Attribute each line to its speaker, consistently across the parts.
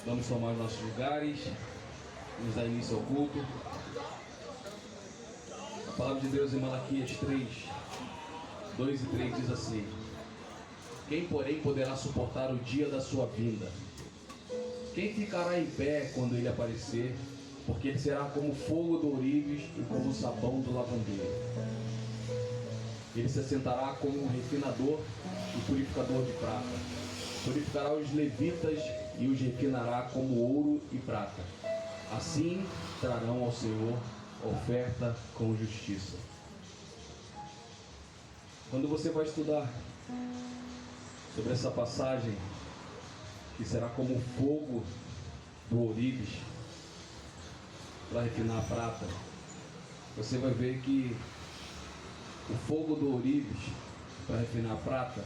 Speaker 1: Vamos tomar os nossos lugares, vamos dar início ao culto. A palavra de Deus em Malaquias 3, 2 e 3 diz assim: quem, porém, poderá suportar o dia da sua vinda? Quem ficará em pé quando ele aparecer? Porque ele será como fogo do ourives e como o sabão do lavandeiro. Ele se assentará como um refinador e purificador de prata. Purificará os levitas e os refinará como ouro e prata. Assim trarão ao Senhor oferta com justiça. Quando você vai estudar sobre essa passagem, que será como o fogo do ourives para refinar a prata, você vai ver que o fogo do ourives para refinar a prata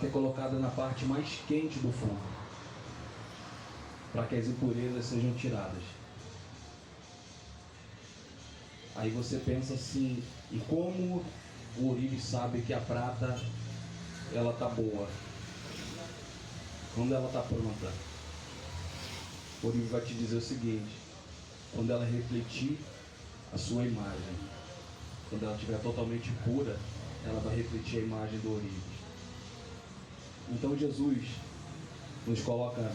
Speaker 1: é colocada na parte mais quente do fogo, para que as impurezas sejam tiradas. Aí você pensa assim: e como o ourives sabe que a prata ela está boa? Quando ela está pronta, o ourives vai te dizer o seguinte: quando ela refletir a sua imagem, quando ela estiver totalmente pura, ela vai refletir a imagem do ourives. Então Jesus nos coloca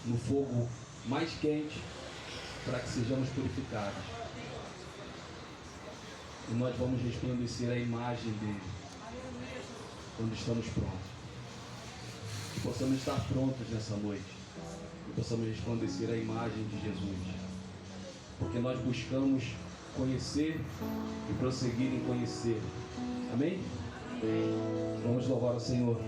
Speaker 1: no fogo mais quente para que sejamos purificados, e nós vamos resplandecer a imagem dele quando estamos prontos. Que possamos estar prontos nessa noite, que possamos resplandecer a imagem de Jesus, porque nós buscamos conhecer e prosseguir em conhecer. Amém? Vamos louvar o Senhor.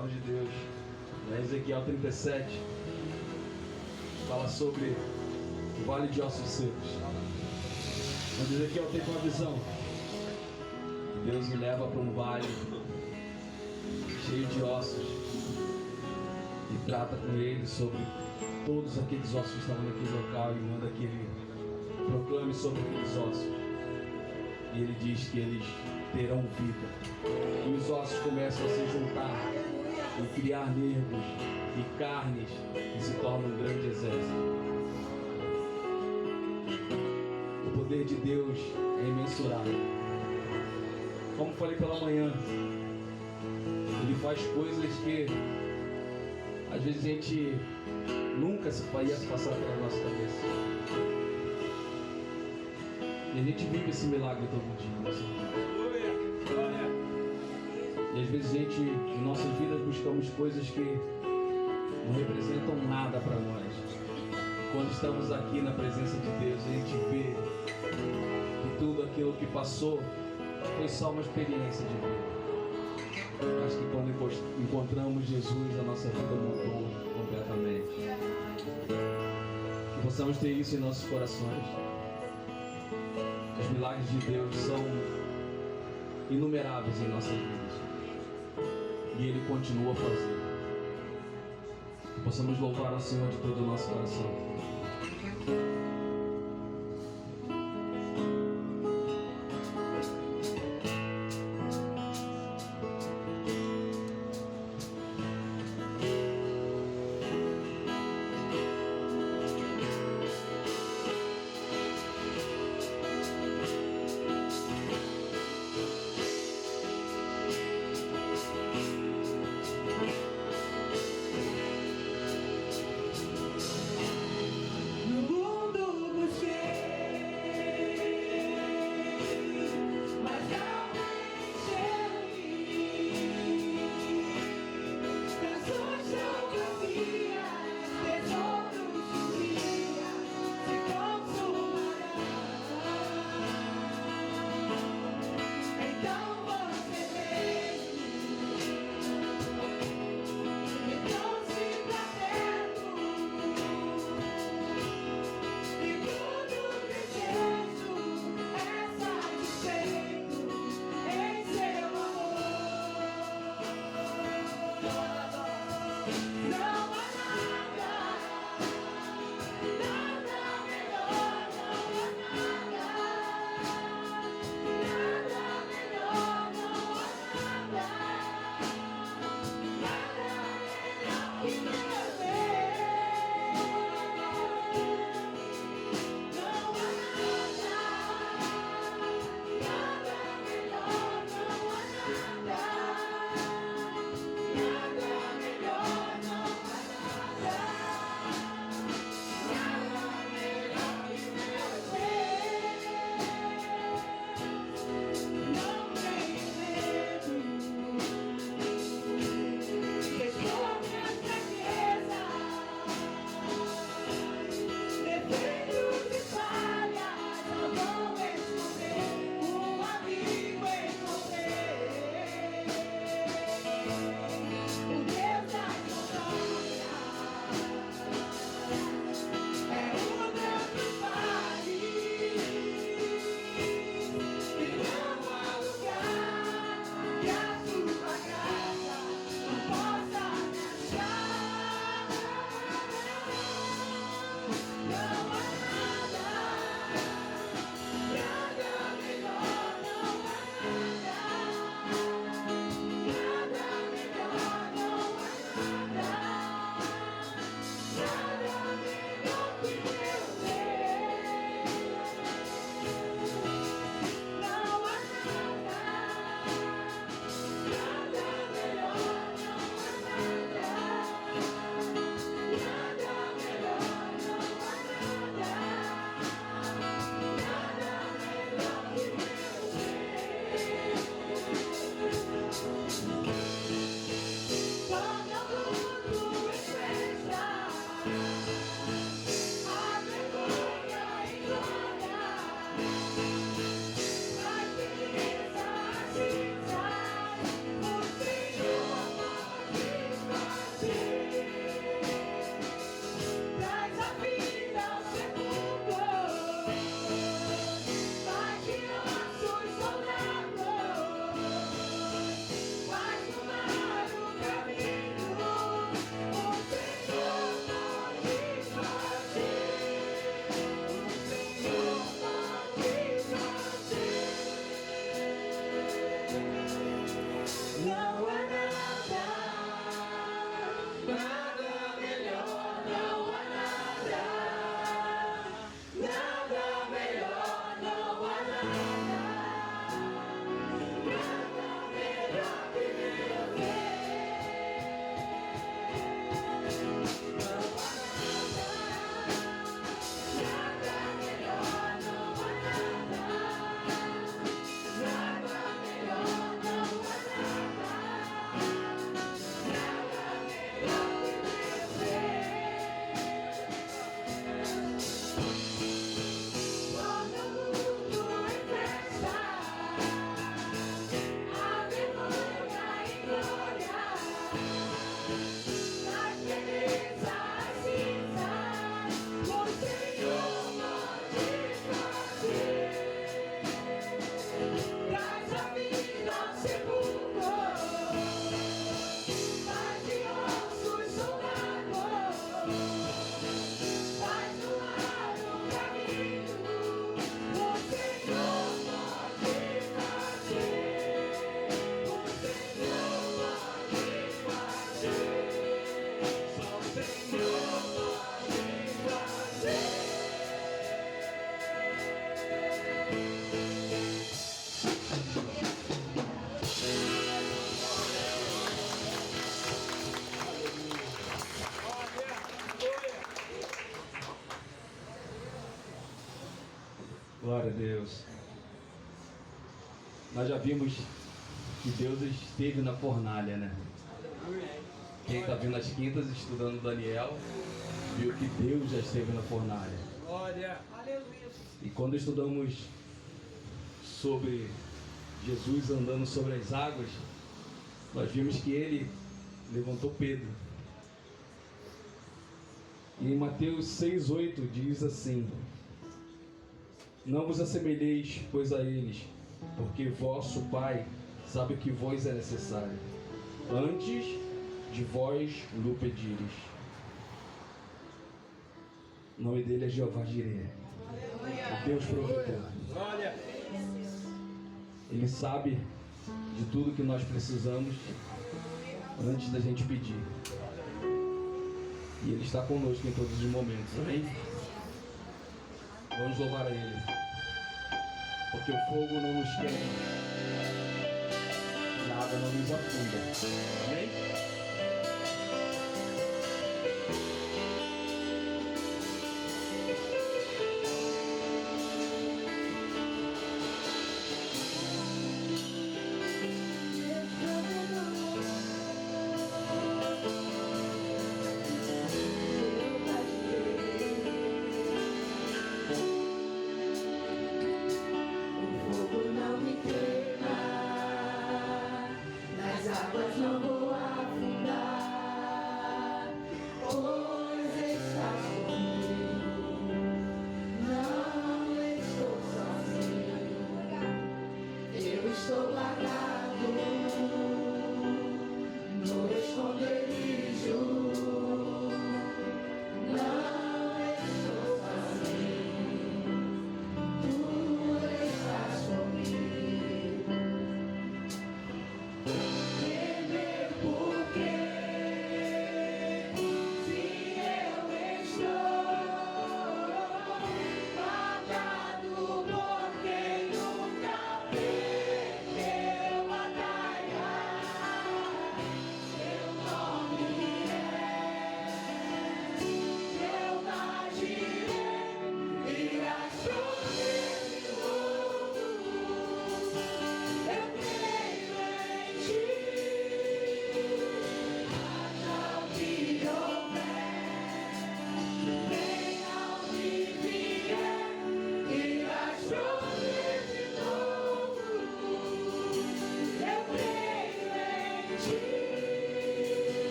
Speaker 1: palavra de Deus, em Ezequiel 37, fala sobre o vale de ossos secos. Onde Ezequiel tem uma visão, Deus me leva para um vale cheio de ossos e trata com ele sobre todos aqueles ossos que estavam naquele local e manda que ele proclame sobre aqueles ossos. E ele diz que eles terão vida. E os ossos começam a se juntar e criar nervos e carnes e se tornam um grande exército. O poder de Deus é imensurável. Como falei pela manhã, Ele faz coisas que às vezes a gente nunca se ia passar pela nossa cabeça. E a gente vive esse milagre todo dia. E às vezes a gente, em nossas vidas, buscamos coisas que não representam nada para nós. E quando estamos aqui na presença de Deus, a gente vê que tudo aquilo que passou foi só uma experiência de vida. Mas que quando encontramos Jesus, a nossa vida mudou completamente. Que possamos ter isso em nossos corações. Os milagres de Deus são inumeráveis em nossas vidas. E Ele continua a fazer. Que possamos louvar ao Senhor de todo o nosso coração. Glória a Deus. Nós já vimos que Deus esteve na fornalha, né? Quem está vindo às quintas estudando Daniel, viu que Deus já esteve na fornalha.
Speaker 2: Glória.
Speaker 1: E quando estudamos sobre Jesus andando sobre as águas, nós vimos que ele levantou Pedro. E em Mateus 6,8 diz assim: não vos assemelheis, pois, a eles, porque vosso Pai sabe o que vos é necessário, antes de vós lhe pedires. O nome dele é Jeová Jireh, o Deus provedor. Ele sabe de tudo que nós precisamos antes da gente pedir. E Ele está conosco em todos os momentos, amém? Vamos louvar a Ele, porque o fogo não nos queima e a água não nos afunda, amém?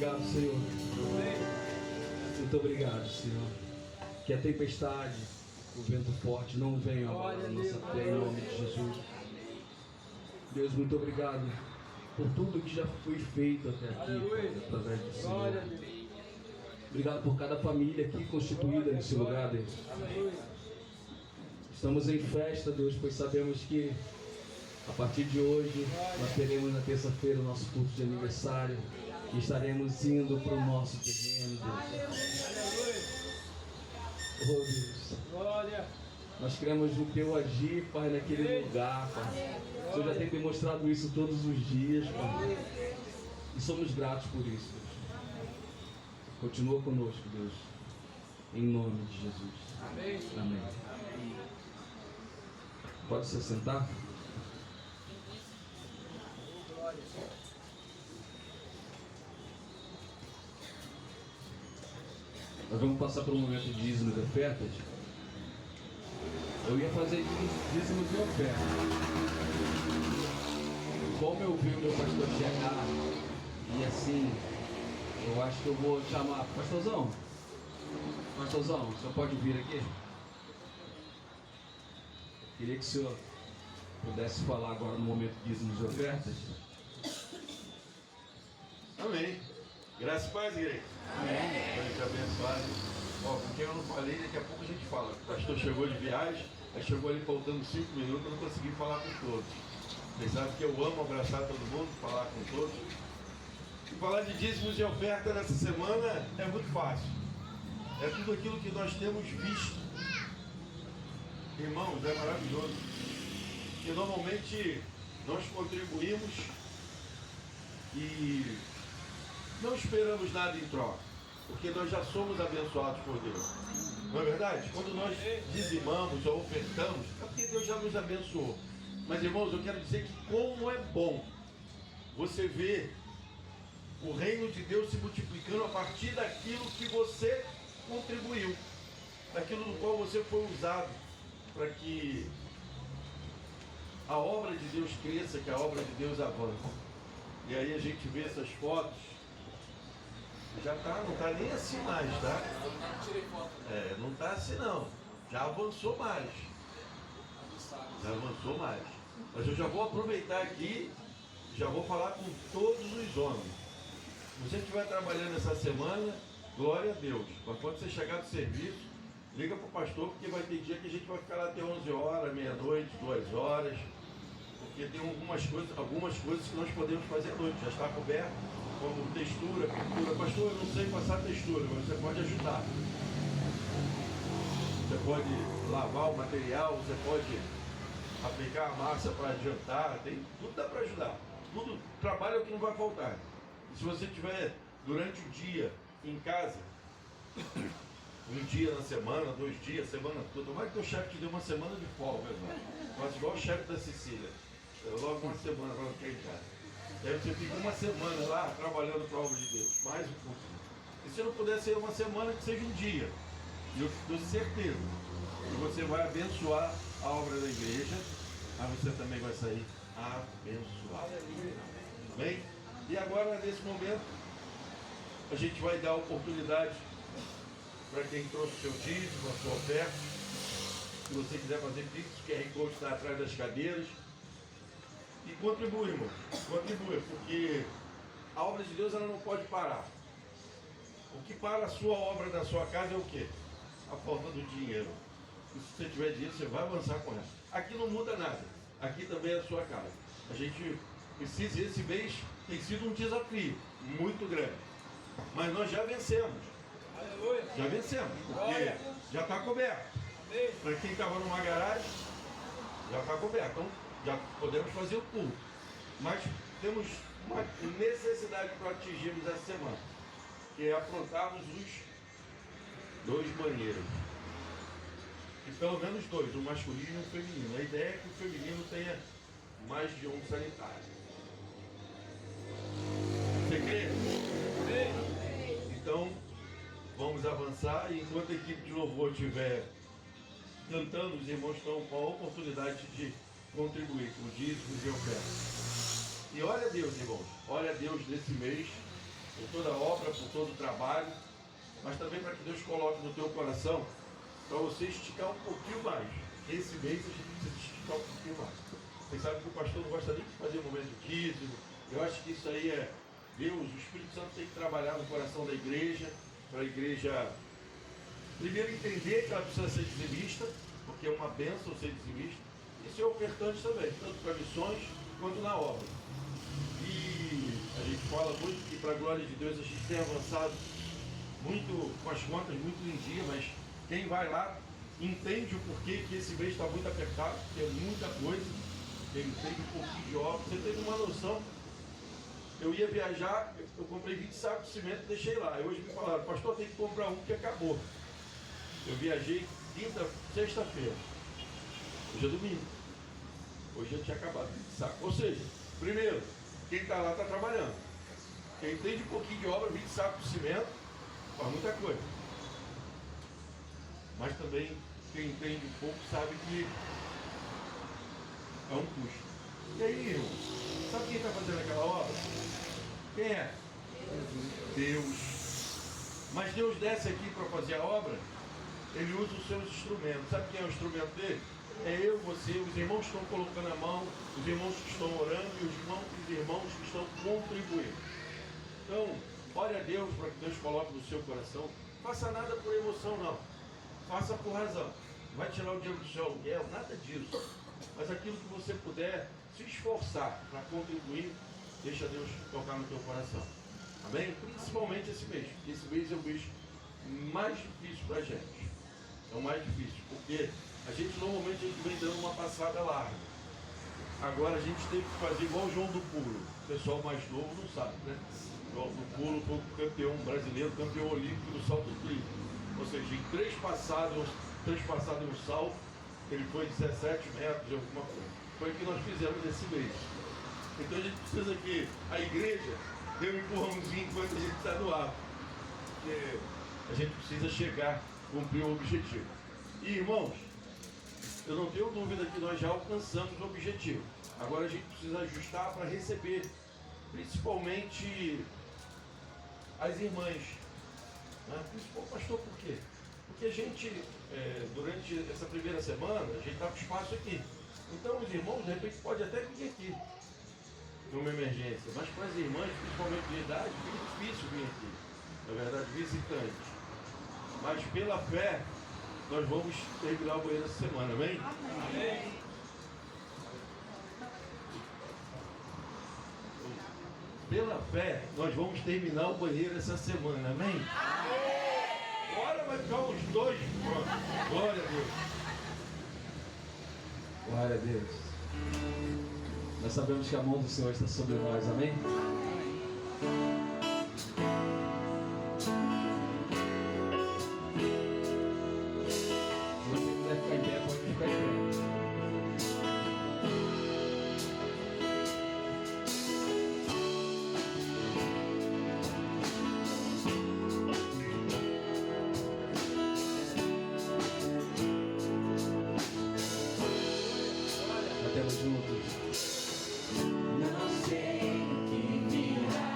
Speaker 1: obrigado, Senhor. Muito obrigado, Senhor. Que a tempestade, o vento forte não venha abalar a nossa fé em nome de Jesus. Deus, muito obrigado por tudo que já foi feito até aqui, através do Senhor. Obrigado por cada família aqui constituída nesse lugar, Deus. Estamos em festa, Deus, pois sabemos que a partir de hoje nós teremos na terça-feira o nosso culto de aniversário e estaremos indo para o nosso terreno, Deus. Oh, Deus. Nós cremos no Teu agir, Pai, naquele lugar, Pai. O Senhor já tem demonstrado isso todos os dias, Pai. E somos gratos por isso, Deus. Continua conosco, Deus. Em nome de Jesus. Amém. Pode se sentar? Nós vamos passar por um momento de dízimos e ofertas. Eu ia fazer dízimos e ofertas. Como eu vi o meu pastor chegar, e assim, eu acho que eu vou chamar. Pastorzão, o senhor pode vir aqui? Queria que o senhor pudesse falar agora no momento de dízimos e ofertas.
Speaker 2: Amém. Graças e paz, igreja.
Speaker 1: Amém.
Speaker 2: Deus te abençoe. Ó, com quem eu não falei, daqui a pouco a gente fala. O pastor chegou de viagem, aí chegou ali faltando 5 minutos, eu não consegui falar com todos. Vocês sabem que eu amo abraçar todo mundo, falar com todos. E falar de dízimos e oferta nessa semana é muito fácil. É tudo aquilo que nós temos visto. Irmãos, é maravilhoso. E normalmente nós contribuímos e não esperamos nada em troca, porque nós já somos abençoados por Deus. Não é verdade? Quando nós dizimamos ou ofertamos, é porque Deus já nos abençoou. Mas, irmãos, eu quero dizer que como é bom você ver o reino de Deus se multiplicando a partir daquilo que você contribuiu, daquilo no qual você foi usado para que a obra de Deus cresça, que a obra de Deus avance. E aí a gente vê essas fotos, já tá, não está nem assim mais, tá? Não está assim não, já avançou mais. Mas eu já vou aproveitar aqui, já vou falar com todos os homens. Se você estiver trabalhando essa semana, glória a Deus. Mas quando você chegar do serviço, liga para o pastor, porque vai ter dia que a gente vai ficar lá até 11 horas, meia-noite, 2 horas. Porque tem algumas coisas que nós podemos fazer à noite, já está coberto, como textura, pintura. Pastor, eu não sei passar textura, mas você pode ajudar. Você pode lavar o material, você pode aplicar a massa para adiantar, tudo dá para ajudar. Tudo, trabalho é o que não vai faltar. E se você tiver durante o dia em casa, um dia na semana, 2 dias, semana toda, tomara que o chefe te dê uma semana de folga, irmão. Mas igual o chefe da Sicília, logo uma semana para ficar em casa. E aí você fica uma semana lá trabalhando para a obra de Deus, mais um pouquinho. E se não puder ser uma semana, que seja um dia. E eu tenho certeza que você vai abençoar a obra da igreja, mas você também vai sair abençoado. Bem? E agora, nesse momento, a gente vai dar oportunidade para quem trouxe o seu dízimo, a sua oferta. Se você quiser fazer pix, o QR Code está atrás das cadeiras. E contribui, irmão. Contribui, porque a obra de Deus ela não pode parar. O que para a sua obra da sua casa é o quê? A falta do dinheiro. E se você tiver dinheiro, você vai avançar com ela. Aqui não muda nada. Aqui também é a sua casa. A gente precisa, esse mês tem sido um desafio muito grande. Mas nós já vencemos. Já vencemos, porque já está coberto. Para quem estava numa garagem, já está coberto. Então, já podemos fazer o culto. Mas temos uma necessidade para atingirmos essa semana, que é aprontarmos os 2 banheiros. E pelo menos 2, um masculino e um feminino. A ideia é que o feminino tenha mais de um sanitário. Você crê? Então, vamos avançar, e enquanto a equipe de louvor estiver cantando, os irmãos estão com a oportunidade de contribuir com dízimos e ofertas. E olha a Deus, irmãos, olha a Deus nesse mês, por toda a obra, por todo o trabalho, mas também para que Deus coloque no teu coração para você esticar um pouquinho mais. Esse mês a gente precisa esticar um pouquinho mais. Vocês sabem que o pastor não gosta nem de fazer o momento de dízimo. Eu acho que isso aí é Deus, o Espírito Santo tem que trabalhar no coração da igreja, para a igreja primeiro entender que ela precisa ser dizimista, porque é uma bênção ser dizimista, e ser ofertante também, tanto para missões quanto na obra. E a gente fala muito que, para a glória de Deus, a gente tem avançado muito com as contas, muito em dia, mas quem vai lá entende o porquê que esse mês está muito apertado, porque é muita coisa, ele teve um pouquinho de obra, você teve uma noção. Eu ia viajar, eu comprei 20 sacos de cimento e deixei lá. E hoje me falaram, pastor, tem que comprar um que acabou. Eu viajei sexta-feira. Hoje é domingo. Hoje já tinha acabado 20 sacos. Ou seja, primeiro, quem está lá está trabalhando. Quem entende um pouquinho de obra, 20 sacos de cimento, faz muita coisa. Mas também, quem entende um pouco sabe que é um custo. E aí, irmão, sabe quem está fazendo aquela obra? Quem é? Deus. Mas Deus desce aqui para fazer a obra, Ele usa os seus instrumentos. Sabe quem é o instrumento dele? É eu, você, os irmãos que estão colocando a mão, os irmãos que estão orando e os irmãos que estão contribuindo. Então, ore a Deus para que Deus coloque no seu coração. Faça nada por emoção, não. Faça por razão. Não vai tirar o dinheiro do seu aluguel, nada disso. Mas aquilo que você puder se esforçar para contribuir, deixa Deus tocar no teu coração. Amém? Principalmente esse mês. Esse mês é o mês mais difícil para a gente. É o mais difícil, porque a gente normalmente vem dando uma passada larga. Agora a gente teve que fazer igual o João do Pulo. O pessoal mais novo não sabe, né? O João do Pulo foi o campeão brasileiro, campeão olímpico do salto livre. Ou seja, em três passadas e um salto, ele foi 17 metros de alguma coisa. Foi o que nós fizemos esse mês. Então a gente precisa que a igreja dê um empurrãozinho enquanto a gente está no ar. Porque a gente precisa chegar, cumprir o objetivo. E irmãos, eu não tenho dúvida que nós já alcançamos o objetivo. Agora a gente precisa ajustar para receber, principalmente as irmãs. Pastor, por quê? Porque a gente, durante essa primeira semana, a gente está com espaço aqui. Então os irmãos, de repente, podem até vir aqui, numa emergência. Mas para as irmãs, principalmente de idade, fica difícil vir aqui. Na verdade, visitantes. Mas pela fé, nós vamos terminar o banheiro essa semana, amém? Amém. Pela fé, nós vamos terminar o banheiro essa semana, amém? Agora vai ficar uns 2. Pronto. Glória a Deus.
Speaker 1: Glória a Deus. Nós sabemos que a mão do Senhor está sobre nós, amém? Se você quiser ficar em pé, pode ficar em pé. Cantemos juntos.
Speaker 3: Não sei o que virá,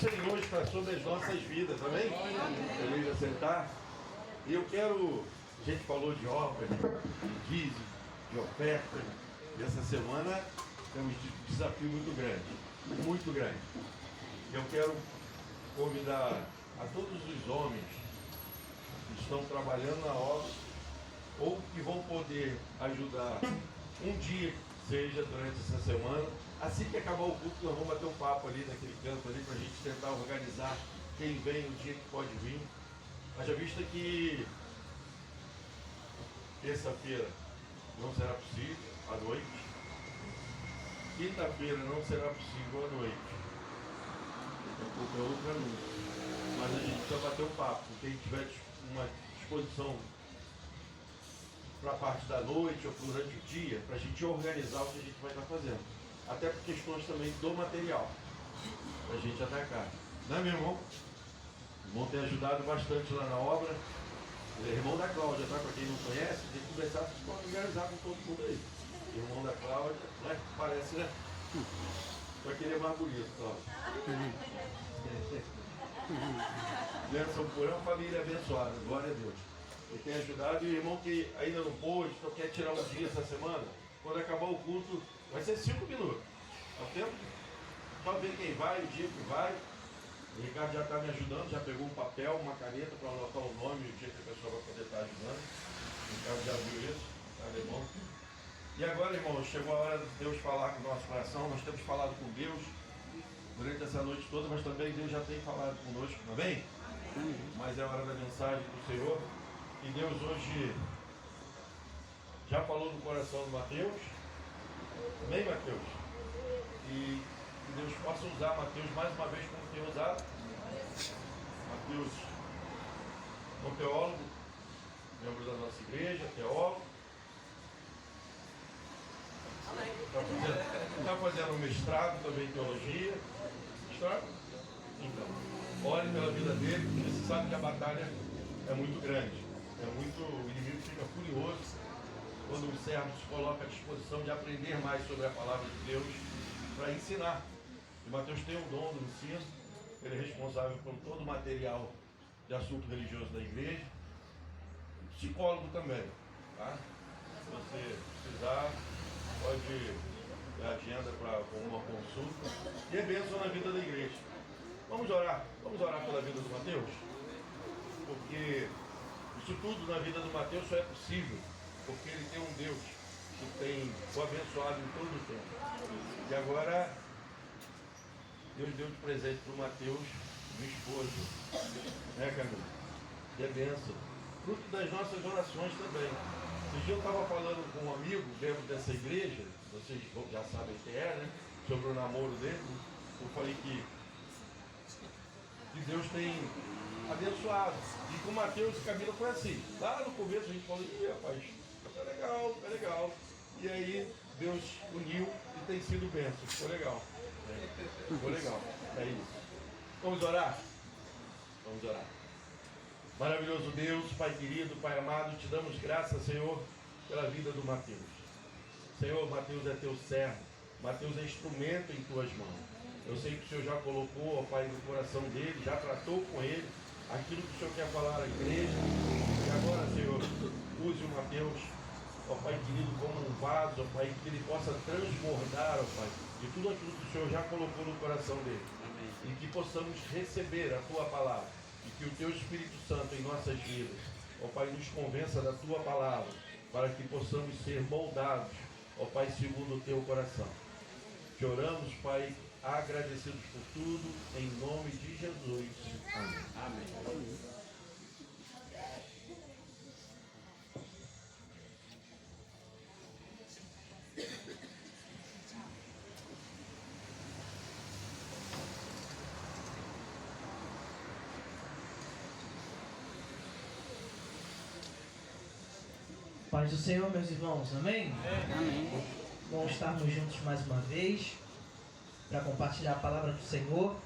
Speaker 2: Senhor está sobre as nossas vidas, amém? Feliz de aceitar. E eu quero, a gente falou de obra, de dízimo, de oferta, e essa semana temos um desafio muito grande. Eu quero convidar a todos os homens que estão trabalhando na obra ou que vão poder ajudar um dia que seja durante essa semana. Assim que acabar o culto, nós vamos bater um papo ali naquele canto ali para a gente tentar organizar quem vem no dia que pode vir. Haja vista que terça-feira não será possível à noite, quinta-feira não será possível à noite. Daqui a pouco é outro anúncio. Mas a gente precisa bater um papo, quem tiver uma disposição para a parte da noite ou durante o dia, para a gente organizar o que a gente vai estar fazendo. Até por questões também do material, para a gente atacar. Não é, meu irmão? O irmão tem ajudado bastante lá na obra. Ele é irmão da Cláudia, tá? Para quem não conhece, tem que conversar, vocês podem organizar com todo mundo aí. Irmão da Cláudia, né? Parece, né? Só que ele é mais bonito, Cláudia. Bênção por uma família abençoada, glória a Deus. Ele tem ajudado, e o irmão que ainda não pôde, então quer tirar um dia essa semana, quando acabar o culto, vai ser 5 minutos. Tá tempo? Só ver quem vai, o dia que vai. O Ricardo já está me ajudando, já pegou um papel, uma caneta para anotar o nome e o dia que a pessoa vai poder estar ajudando. O Ricardo já viu isso, tá bom? E agora, irmãos, chegou a hora de Deus falar com o nosso coração. Nós temos falado com Deus durante essa noite toda, mas também Deus já tem falado conosco, não é bem? Mas é a hora da mensagem do Senhor. E Deus hoje já falou no coração do Mateus. Amém, Mateus? E que Deus possa usar Mateus mais uma vez como tem usado. Mateus é um teólogo, membro da nossa igreja, teólogo. Está fazendo um mestrado também em teologia. Mestrado? Então, ore pela vida dele, porque você sabe que a batalha é muito grande. O inimigo fica furioso quando o servo se coloca à disposição de aprender mais sobre a palavra de Deus para ensinar. E Mateus tem o dom do ensino, ele é responsável por todo o material de assunto religioso da igreja. Psicólogo também, tá? Se você precisar, pode dar agenda para uma consulta. E é bênção na vida da igreja. Vamos orar pela vida do Mateus? Porque isso tudo na vida do Mateus só é possível porque ele tem um Deus que tem o abençoado em todo o tempo. E agora, Deus deu de presente para o Mateus um esposo, né, Camila? E é bênção. Fruto das nossas orações também. Esse dia eu estava falando com um amigo dentro dessa igreja, vocês já sabem quem é, né? Sobre o namoro dele. Eu falei que Deus tem abençoado. E com Mateus e Camila foi assim. Lá no começo a gente falou, rapaz, é legal. E aí Deus uniu e tem sido bênção. Ficou legal. Ficou legal. É isso. Vamos orar? Vamos orar. Maravilhoso Deus, Pai querido, Pai amado, te damos graças, Senhor, pela vida do Mateus. Senhor, Mateus é teu servo. Mateus é instrumento em tuas mãos. Eu sei que o Senhor já colocou, ó Pai, no coração dele, já tratou com ele aquilo que o Senhor quer falar à igreja. E agora, Senhor, use o Mateus, ó Pai querido, como um vaso, ó Pai, que ele possa transbordar, ó Pai, de tudo aquilo que o Senhor já colocou no coração dele. Amém. E que possamos receber a tua palavra. E que o teu Espírito Santo em nossas vidas, ó Pai, nos convença da tua palavra, para que possamos ser moldados, ó Pai, segundo o teu coração. Te oramos, Pai, agradecidos por tudo, em nome de Jesus. Amém. Amém.
Speaker 3: Paz do Senhor, meus irmãos, amém?
Speaker 4: Amém.
Speaker 3: Bom estarmos juntos mais uma vez para compartilhar a palavra do Senhor.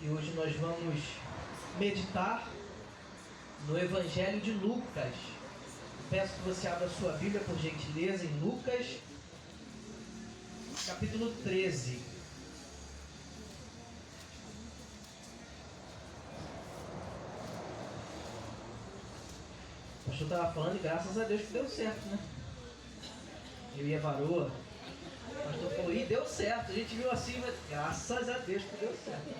Speaker 3: E hoje nós vamos meditar no Evangelho de Lucas. Peço que você abra a sua Bíblia, por gentileza, em Lucas, capítulo 13. pastor estava falando e graças a Deus que deu certo, né? Eu e a varoa, o pastor falou, e deu certo. A gente viu assim, mas graças a Deus que deu certo.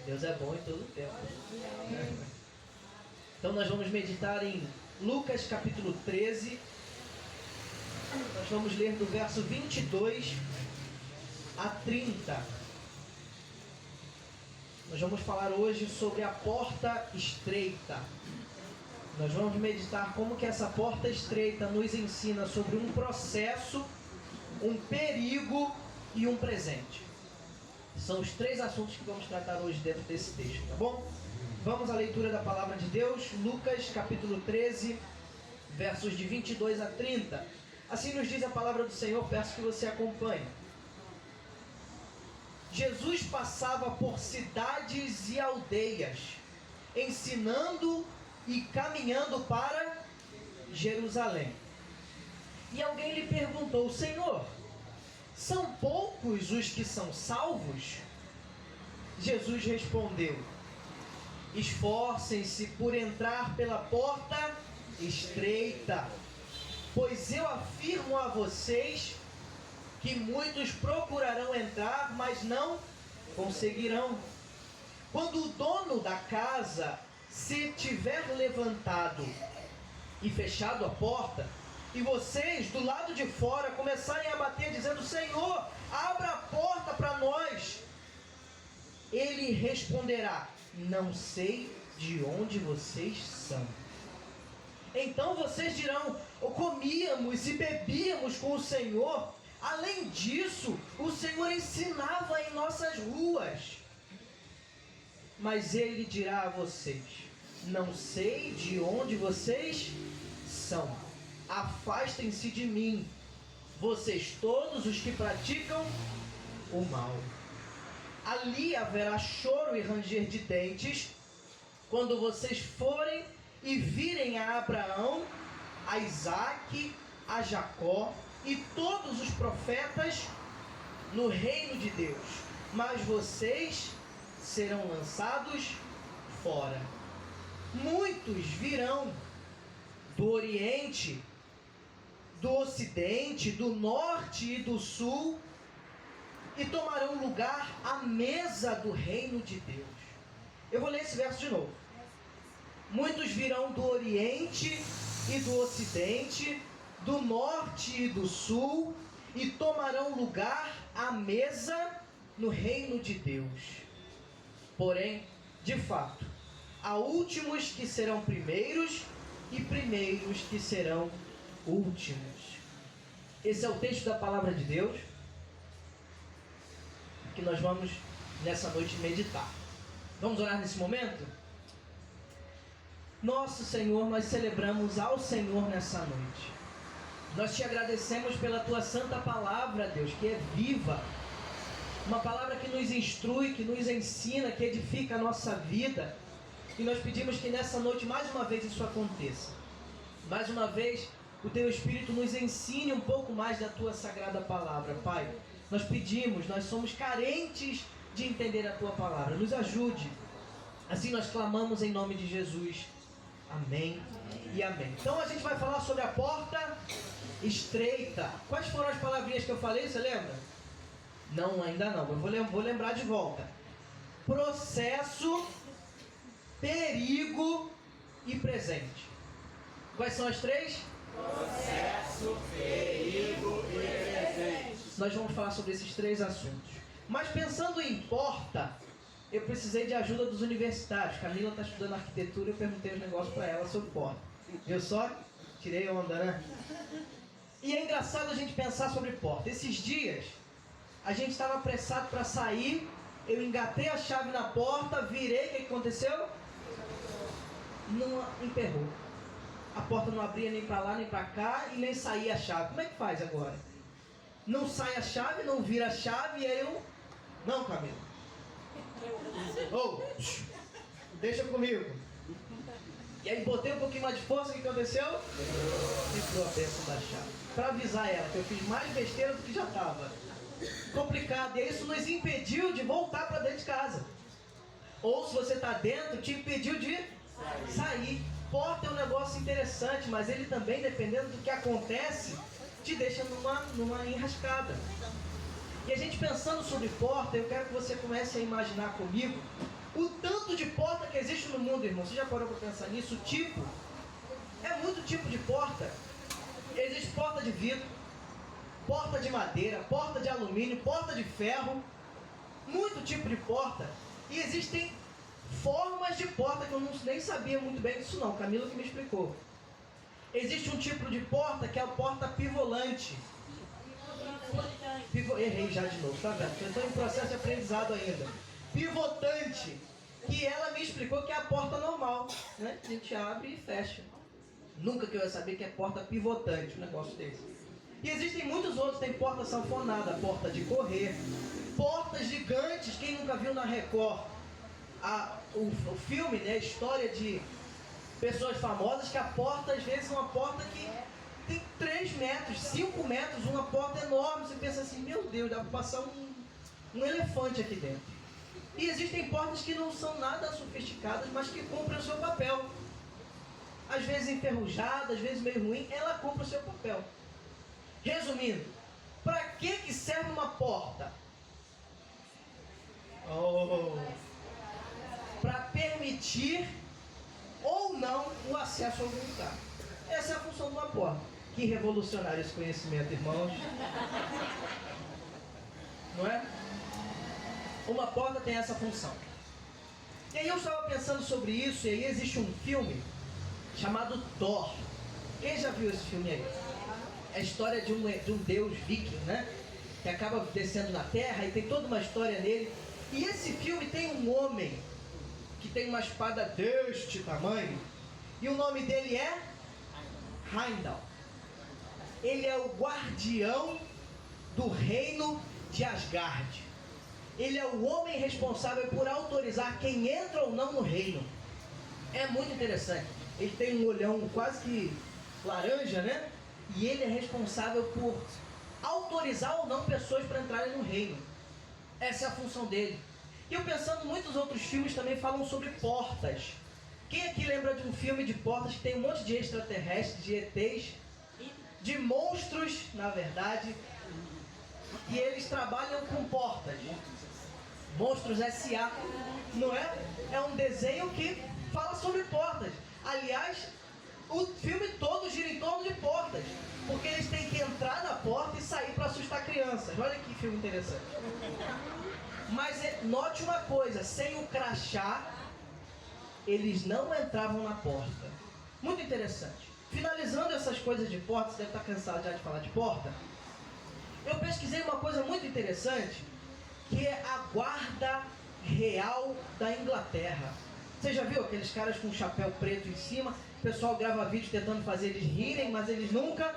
Speaker 3: Deus é bom em todo o tempo. Então nós vamos meditar em Lucas capítulo 13. Nós vamos ler do verso 22 a 30. Nós vamos falar hoje sobre a porta estreita. Nós vamos meditar como que essa porta estreita nos ensina sobre um processo, um perigo e um presente. São os três assuntos que vamos tratar hoje dentro desse texto, tá bom? Vamos à leitura da palavra de Deus, Lucas capítulo 13, versos de 22 a 30. Assim nos diz a palavra do Senhor, peço que você acompanhe. Jesus passava por cidades e aldeias, ensinando e caminhando para Jerusalém. E alguém lhe perguntou, Senhor, são poucos os que são salvos? Jesus respondeu, esforcem-se por entrar pela porta estreita, pois eu afirmo a vocês que muitos procurarão entrar, mas não conseguirão. Quando o dono da casa se tiver levantado e fechado a porta, e vocês do lado de fora começarem a bater dizendo, Senhor, abra a porta para nós, ele responderá, não sei de onde vocês são. Então vocês dirão, comíamos e bebíamos com o Senhor. Além disso, o Senhor ensinava em nossas ruas. Mas ele dirá a vocês, não sei de onde vocês são. Afastem-se de mim, vocês todos os que praticam o mal. Ali haverá choro e ranger de dentes, quando vocês forem e virem a Abraão, a Isaque, a Jacó e todos os profetas no reino de Deus. Mas vocês serão lançados fora. Muitos virão do Oriente, do Ocidente, do Norte e do Sul, e tomarão lugar à mesa do reino de Deus. Eu vou ler esse verso de novo. Muitos virão do Oriente e do Ocidente, do Norte e do Sul, e tomarão lugar à mesa no reino de Deus. Porém, de fato, há últimos que serão primeiros, e primeiros que serão últimos. Esse é o texto da palavra de Deus que nós vamos nessa noite meditar. Vamos orar nesse momento? Nosso Senhor, nós celebramos ao Senhor nessa noite. Nós te agradecemos pela tua santa palavra, Deus, que é viva. Uma palavra que nos instrui, que nos ensina, que edifica a nossa vida. E nós pedimos que nessa noite, mais uma vez, isso aconteça. Mais uma vez, o teu Espírito nos ensine um pouco mais da tua sagrada palavra, Pai. Nós pedimos, nós somos carentes de entender a tua palavra. Nos ajude. Assim nós clamamos em nome de Jesus. Amém e amém. Então a gente vai falar sobre a porta estreita. Quais foram as palavrinhas que eu falei, você lembra? Não, ainda não. Eu vou lembrar de volta. Processo, perigo e presente. Quais são as três?
Speaker 4: Processo, perigo e presente.
Speaker 3: Nós vamos falar sobre esses três assuntos. Mas pensando em porta, eu precisei de ajuda dos universitários. Camila está estudando arquitetura e eu perguntei os negócios para ela sobre porta. Viu só? Tirei onda, né? E é engraçado a gente pensar sobre porta. Esses dias, a gente estava apressado para sair, eu engatei a chave na porta, virei, o que aconteceu? Não emperrou. A porta não abria nem para lá, nem para cá e nem saía a chave. Como é que faz agora? Não sai a chave, não vira a chave e aí eu... Não, Camila. Deixa comigo. E aí botei um pouquinho mais de força, o que aconteceu? Entrou a peça da chave. Para avisar ela que eu fiz mais besteira do que já estava. Complicado. E isso nos impediu de voltar para dentro de casa. Ou se você está dentro, te impediu de sair. porta é um negócio interessante, mas ele também, dependendo do que acontece, te deixa numa enrascada. E a gente pensando sobre porta, eu quero que você comece a imaginar comigo o tanto de porta que existe no mundo, irmão. Você já parou para pensar nisso? O tipo? É muito tipo de porta. Existe porta de vidro, porta de madeira, porta de alumínio, porta de ferro. Muito tipo de porta. E existem formas de porta que eu nem sabia muito bem disso não. Camila que me explicou. Existe um tipo de porta que é a porta pivolante. Errei já de novo, tá vendo? Eu estou em processo de aprendizado ainda. Pivotante, que ela me explicou que é a porta normal, né? A gente abre e fecha. Nunca que eu ia saber que é porta pivotante, um negócio desse. E existem muitos outros, tem porta sanfonada, porta de correr, portas gigantes. Quem nunca viu na Record o filme, né? A história de pessoas famosas, que a porta, às vezes, é uma porta que tem 3 metros, 5 metros, uma porta enorme. Você pensa assim, meu Deus, dá para passar um elefante aqui dentro. E existem portas que não são nada sofisticadas, mas que cumprem o seu papel. Às vezes enferrujada, às vezes meio ruim, ela cumpre o seu papel. Resumindo, para que serve uma porta? Para permitir ou não o acesso a algum lugar. Essa é a função de uma porta. Que revolucionário esse conhecimento, irmãos. Não é? Uma porta tem essa função. E aí eu estava pensando sobre isso, e aí existe um filme chamado Thor. Quem já viu esse filme aí? É a história de um deus viking, né? Que acaba descendo na terra e tem toda uma história nele. E esse filme tem um homem que tem uma espada deste tamanho, e o nome dele é Heimdall. Ele é o guardião do reino de Asgard. Ele é o homem responsável por autorizar quem entra ou não no reino. É muito interessante. Ele tem um olhão quase que laranja, né? E ele é responsável por autorizar ou não pessoas para entrarem no reino. Essa é a função dele. E eu pensando, muitos outros filmes também falam sobre portas. Quem aqui lembra de um filme de portas que tem um monte de extraterrestres, de ETs, de monstros, na verdade, e eles trabalham com portas? Monstros S.A., não é? É um desenho que fala sobre portas. Aliás, o filme todo gira em torno de portas, porque eles têm que entrar na porta e sair para assustar crianças. Olha que filme interessante. Mas note uma coisa, sem o crachá, eles não entravam na porta. Muito interessante. Finalizando essas coisas de porta, você deve estar cansado já de falar de porta. Eu pesquisei uma coisa muito interessante, que é a guarda real da Inglaterra. Você já viu aqueles caras com chapéu preto em cima? O pessoal grava vídeo tentando fazer eles rirem, mas eles nunca,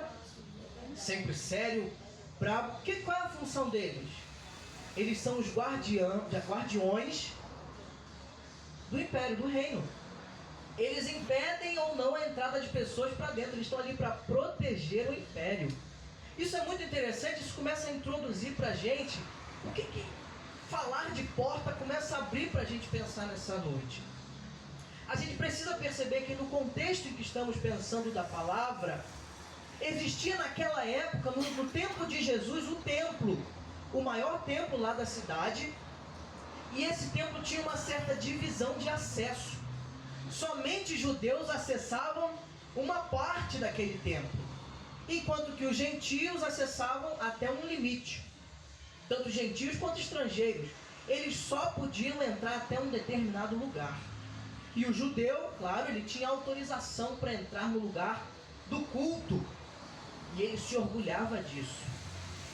Speaker 3: sempre sério, bravo. Qual é a função deles? Eles são os guardiões do império, do reino. Eles impedem ou não a entrada de pessoas para dentro. Eles estão ali para proteger o império. Isso é muito interessante. Isso começa a introduzir para a gente o que falar de porta começa a abrir para a gente pensar nessa noite. A gente precisa perceber que no contexto em que estamos pensando da palavra, existia naquela época, no tempo de Jesus, o templo, o maior templo lá da cidade, e esse templo tinha uma certa divisão de acesso. Somente judeus acessavam uma parte daquele templo, enquanto que os gentios acessavam até um limite. Tanto gentios quanto estrangeiros, eles só podiam entrar até um determinado lugar. E o judeu, claro, ele tinha autorização para entrar no lugar do culto, e ele se orgulhava disso.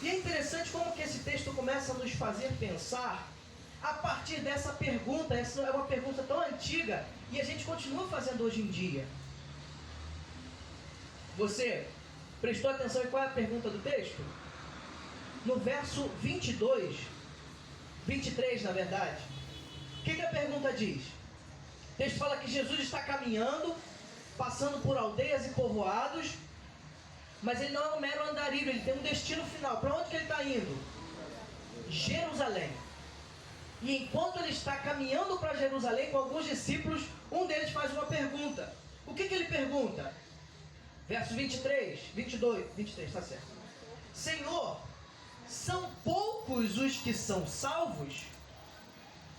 Speaker 3: E é interessante como que esse texto começa a nos fazer pensar a partir dessa pergunta. Essa é uma pergunta tão antiga e a gente continua fazendo hoje em dia. Você prestou atenção em qual é a pergunta do texto? No verso 22, 23 na verdade, o que a pergunta diz? O texto fala que Jesus está caminhando, passando por aldeias e povoados, mas ele não é um mero andarilho, ele tem um destino final. Para onde que ele está indo? Jerusalém. E enquanto ele está caminhando para Jerusalém com alguns discípulos, um deles faz uma pergunta: O que ele pergunta? Verso 23, está certo. Senhor, são poucos os que são salvos?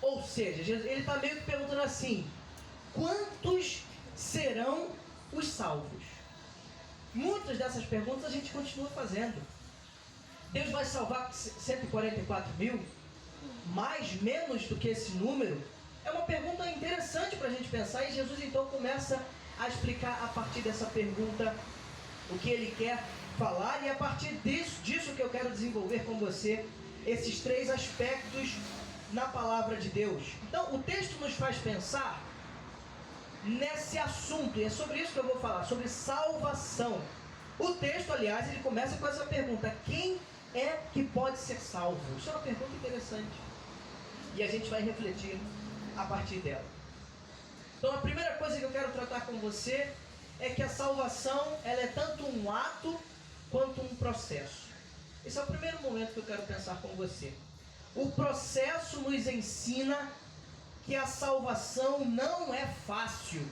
Speaker 3: Ou seja, ele está meio que perguntando assim, quantos serão os salvos? Muitas dessas perguntas a gente continua fazendo. Deus vai salvar 144 mil? Mais, menos do que esse número? É uma pergunta interessante para a gente pensar, e Jesus então começa a explicar a partir dessa pergunta o que ele quer falar, e a partir disso que eu quero desenvolver com você esses 3 aspectos na palavra de Deus. Então, o texto nos faz pensar nesse assunto, e é sobre isso que eu vou falar, sobre salvação. O texto, aliás, ele começa com essa pergunta: quem é que pode ser salvo? Isso é uma pergunta interessante, e a gente vai refletir a partir dela. Então, a primeira coisa que eu quero tratar com você é que a salvação, ela é tanto um ato quanto um processo. Esse é o primeiro momento que eu quero pensar com você. O processo nos ensina que a salvação não é fácil.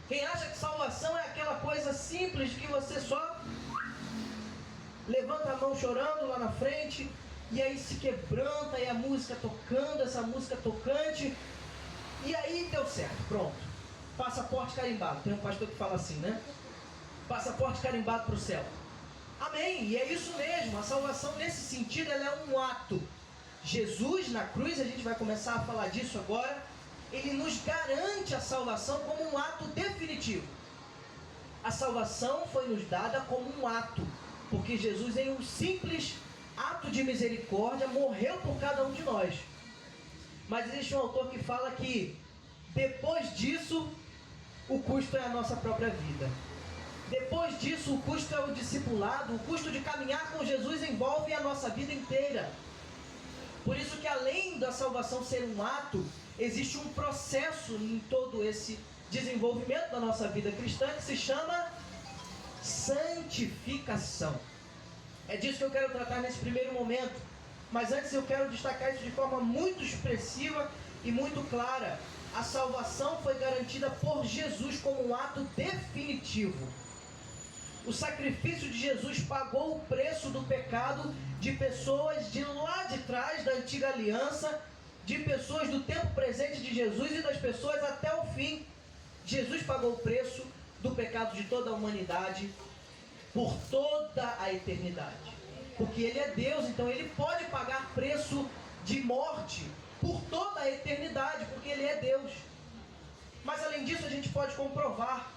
Speaker 3: Quem acha que salvação é aquela coisa simples de que você só levanta a mão chorando lá na frente, e aí se quebranta, e a música tocando, essa música tocante, e aí deu certo, pronto. Passaporte carimbado. Tem um pastor que fala assim, né? Passaporte carimbado para o céu. Amém, e é isso mesmo. A salvação nesse sentido, ela é um ato. Jesus na cruz, a gente vai começar a falar disso agora, ele nos garante a salvação como um ato definitivo. A salvação foi nos dada como um ato, porque Jesus, em um simples ato de misericórdia, morreu por cada um de nós. Mas existe um autor que fala que depois disso, o custo é a nossa própria vida. Depois disso, o custo é o discipulado. O custo de caminhar com Jesus envolve a nossa vida inteira. Por isso que, além da salvação ser um ato, existe um processo em todo esse desenvolvimento da nossa vida cristã que se chama santificação. É disso que eu quero tratar nesse primeiro momento. Mas antes eu quero destacar isso de forma muito expressiva e muito clara. A salvação foi garantida por Jesus como um ato definitivo. O sacrifício de Jesus pagou o preço do pecado de pessoas de lá de trás da antiga aliança, de pessoas do tempo presente de Jesus e das pessoas até o fim. Jesus pagou o preço do pecado de toda a humanidade por toda a eternidade. Porque Ele é Deus, então Ele pode pagar preço de morte por toda a eternidade, porque Ele é Deus. Mas além disso, a gente pode comprovar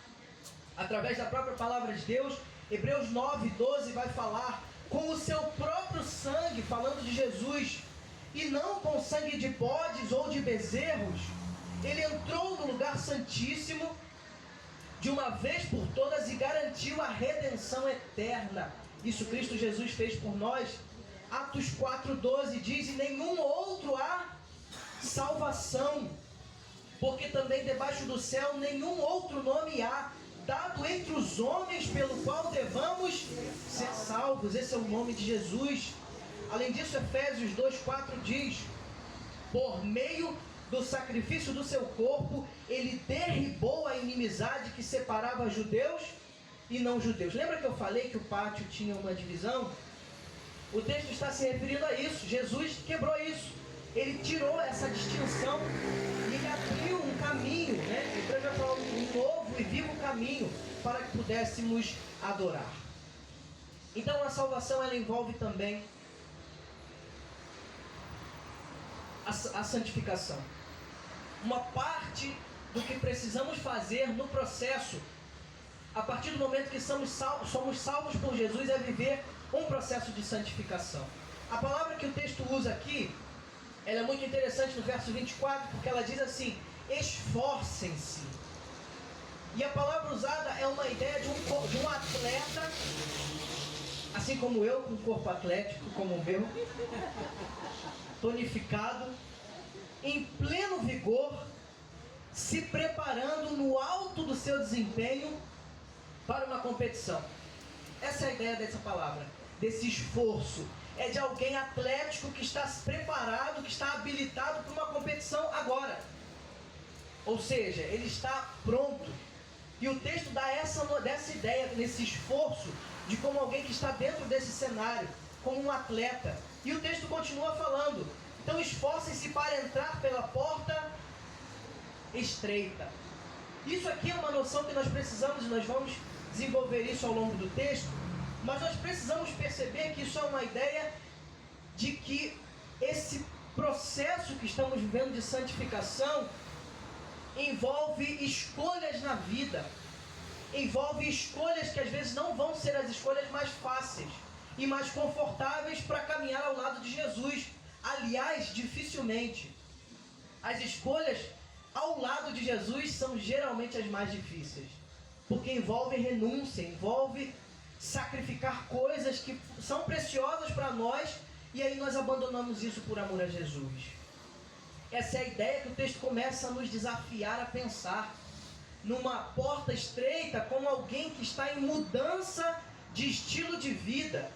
Speaker 3: através da própria palavra de Deus. Hebreus 9:12 vai falar: com o seu próprio sangue, falando de Jesus, e não com sangue de bodes ou de bezerros, ele entrou no lugar santíssimo de uma vez por todas e garantiu a redenção eterna. Isso Cristo Jesus fez por nós. Atos 4:12 diz: e nenhum outro há salvação, porque também debaixo do céu nenhum outro nome há dado entre os homens pelo qual devamos ser salvos. Esse é o nome de Jesus. Além disso, Efésios 2:4 diz: por meio do sacrifício do seu corpo, ele derribou a inimizade que separava judeus e não judeus. Lembra que eu falei que o pátio tinha uma divisão? O texto está se referindo a isso. Jesus quebrou isso. Ele tirou essa distinção e ele abriu um caminho, né? Ele vai falar um novo e vivo caminho para que pudéssemos adorar. Então a salvação, ela envolve também a santificação. Uma parte do que precisamos fazer no processo, a partir do momento que somos salvos por Jesus, é viver um processo de santificação. A palavra que o texto usa aqui, ela é muito interessante no verso 24, porque ela diz assim: esforcem-se. E a palavra usada é uma ideia de um atleta, assim como eu, com um corpo atlético como o meu, tonificado, em pleno vigor, se preparando no alto do seu desempenho para uma competição. Essa é a ideia dessa palavra, desse esforço. É de alguém atlético que está preparado, que está habilitado para uma competição agora. Ou seja, ele está pronto. E o texto dá dessa ideia, nesse esforço, de como alguém que está dentro desse cenário, como um atleta. E o texto continua falando: então esforcem-se para entrar pela porta estreita. Isso aqui é uma noção que nós precisamos, e nós vamos desenvolver isso ao longo do texto, mas nós precisamos perceber que isso é uma ideia de que esse processo que estamos vivendo de santificação envolve escolhas na vida, envolve escolhas que às vezes não vão ser as escolhas mais fáceis e mais confortáveis para caminhar ao lado de Jesus. Aliás, dificilmente. As escolhas ao lado de Jesus são geralmente as mais difíceis, porque envolve renúncia, envolve sacrificar coisas que são preciosas para nós, e aí nós abandonamos isso por amor a Jesus. Essa é a ideia que o texto começa a nos desafiar a pensar numa porta estreita como alguém que está em mudança de estilo de vida,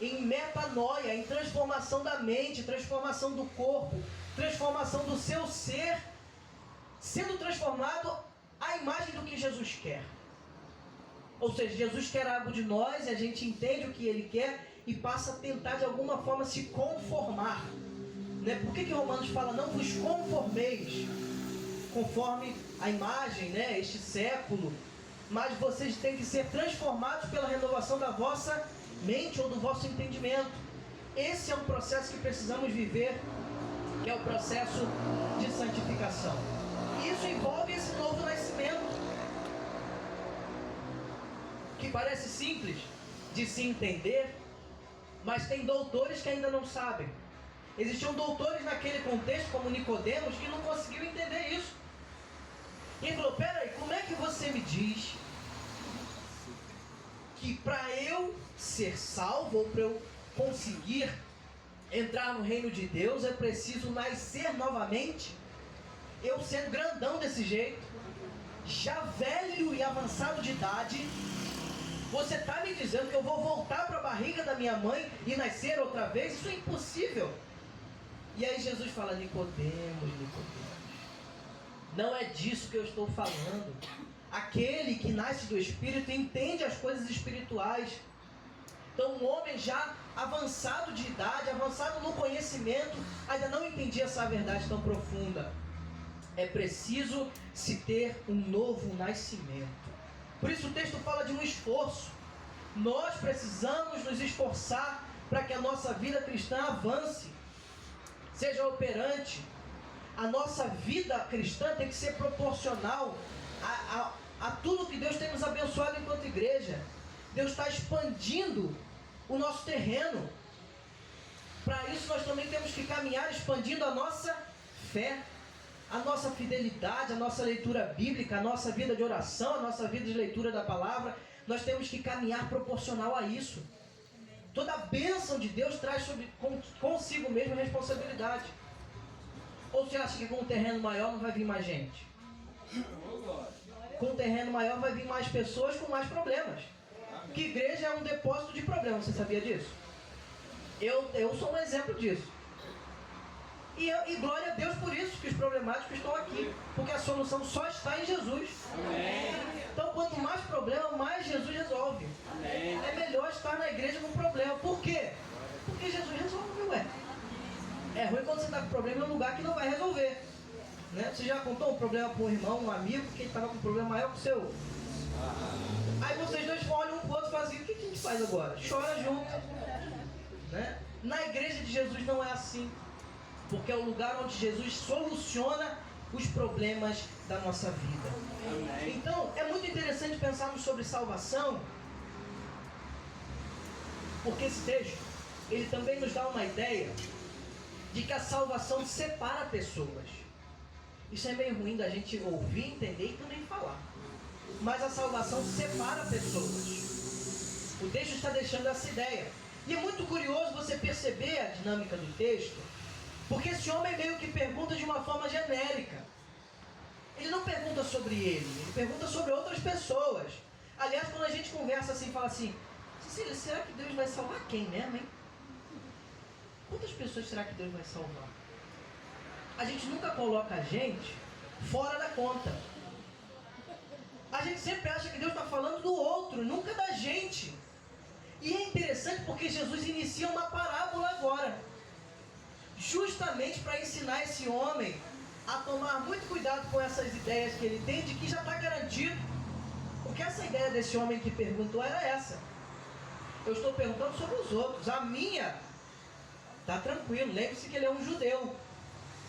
Speaker 3: em metanoia, em transformação da mente, transformação do corpo, transformação do seu ser, sendo transformado à imagem do que Jesus quer. Ou seja, Jesus quer algo de nós, e a gente entende o que Ele quer e passa a tentar de alguma forma se conformar. Né? Por que Romanos fala, não vos conformeis conforme a imagem, né, este século, mas vocês têm que ser transformados pela renovação da vossa mente ou do vosso entendimento. Esse é um processo que precisamos viver, que é o processo de santificação. E isso envolve esse novo nascimento, que parece simples de se entender, mas tem doutores que ainda não sabem. Existiam doutores naquele contexto, como Nicodemos, que não conseguiu entender isso. E ele falou, peraí, como é que você me diz que para eu ser salvo, ou para eu conseguir entrar no reino de Deus, é preciso nascer novamente? Eu sendo grandão desse jeito, já velho e avançado de idade, você está me dizendo que eu vou voltar para a barriga da minha mãe e nascer outra vez? Isso é impossível. E aí Jesus fala, Nicodemos, não é disso que eu estou falando. Aquele que nasce do Espírito entende as coisas espirituais. Então um homem já avançado de idade, avançado no conhecimento, ainda não entendia essa verdade tão profunda. É preciso se ter um novo nascimento. Por isso o texto fala de um esforço. Nós precisamos nos esforçar para que a nossa vida cristã avance, seja operante. A nossa vida cristã tem que ser proporcional a tudo que Deus tem nos abençoado enquanto igreja. Deus está expandindo o nosso terreno. Para isso nós também temos que caminhar expandindo a nossa fé, a nossa fidelidade, a nossa leitura bíblica, a nossa vida de oração, a nossa vida de leitura da palavra. Nós temos que caminhar proporcional a isso. Toda a bênção de Deus traz consigo mesmo a responsabilidade. Ou você acha que com um terreno maior não vai vir mais gente? Com um terreno maior vai vir mais pessoas com mais problemas. Que igreja é um depósito de problemas, você sabia disso? Eu sou um exemplo disso. E glória a Deus por isso, que os problemáticos estão aqui. Porque a solução só está em Jesus. Amém. Então quanto mais problema, mais Jesus resolve. Amém. É melhor estar na igreja com problema. Por quê? Porque Jesus resolve, ué. É ruim quando você está com problema em um lugar que não vai resolver. Né? Você já contou um problema para um irmão, um amigo, que ele estava com um problema maior que o seu? Aí vocês dois olham um para o outro e fazem, o que a gente faz agora? Chora junto. Né? Na igreja de Jesus não é assim. Porque é o lugar onde Jesus soluciona os problemas da nossa vida. Amém. Então, é muito interessante pensarmos sobre salvação, porque esse texto, ele também nos dá uma ideia de que a salvação separa pessoas. Isso é meio ruim da gente ouvir, entender e também falar. Mas a salvação separa pessoas. O texto está deixando essa ideia. E é muito curioso você perceber a dinâmica do texto, porque esse homem meio que pergunta de uma forma genérica. Ele não pergunta sobre ele pergunta sobre outras pessoas. Aliás, quando a gente conversa assim, fala assim, Cecília, será que Deus vai salvar quem mesmo, hein? Quantas pessoas será que Deus vai salvar? A gente nunca coloca a gente fora da conta. A gente sempre acha que Deus está falando do outro, nunca da gente. E é interessante porque Jesus inicia uma parábola agora, justamente para ensinar esse homem a tomar muito cuidado com essas ideias que ele tem de que já está garantido. Porque essa ideia desse homem que perguntou era essa. Eu estou perguntando sobre os outros. A minha está tranquilo. Lembre-se que ele é um judeu.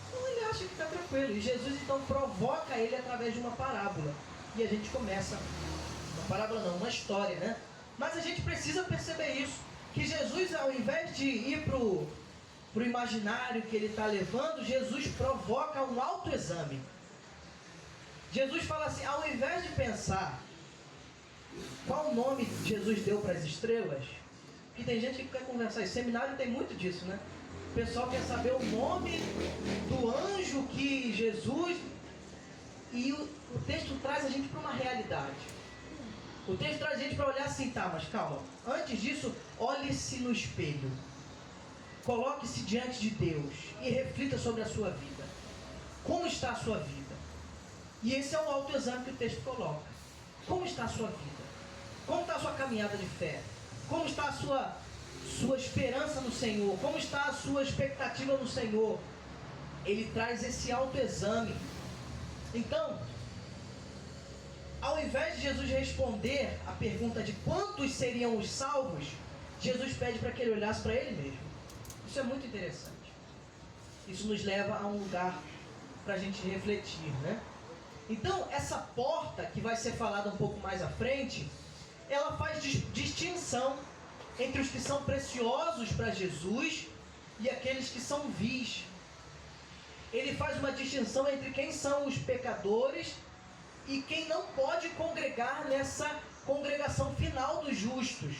Speaker 3: Então ele acha que está tranquilo. E Jesus então provoca ele através de uma parábola. E a gente começa, uma parábola não, uma história, né? Mas a gente precisa perceber isso. Que Jesus, ao invés de ir para o imaginário que ele está levando, Jesus provoca um autoexame. Jesus fala assim, ao invés de pensar qual nome Jesus deu para as estrelas, que tem gente que quer conversar, em seminário tem muito disso, né? O pessoal quer saber o nome do anjo que Jesus... E o texto traz a gente para uma realidade. O texto traz a gente para olhar assim, tá, mas calma. Antes disso, olhe-se no espelho. Coloque-se diante de Deus e reflita sobre a sua vida. Como está a sua vida? E esse é o autoexame que o texto coloca. Como está a sua vida? Como está a sua caminhada de fé? Como está a sua esperança no Senhor? Como está a sua expectativa no Senhor? Ele traz esse autoexame. Então, ao invés de Jesus responder a pergunta de quantos seriam os salvos, Jesus pede para que ele olhasse para ele mesmo. Isso é muito interessante. Isso nos leva a um lugar para a gente refletir, né? Então, essa porta que vai ser falada um pouco mais à frente, ela faz distinção entre os que são preciosos para Jesus e aqueles que são vis. Ele faz uma distinção entre quem são os pecadores e quem não pode congregar nessa congregação final dos justos.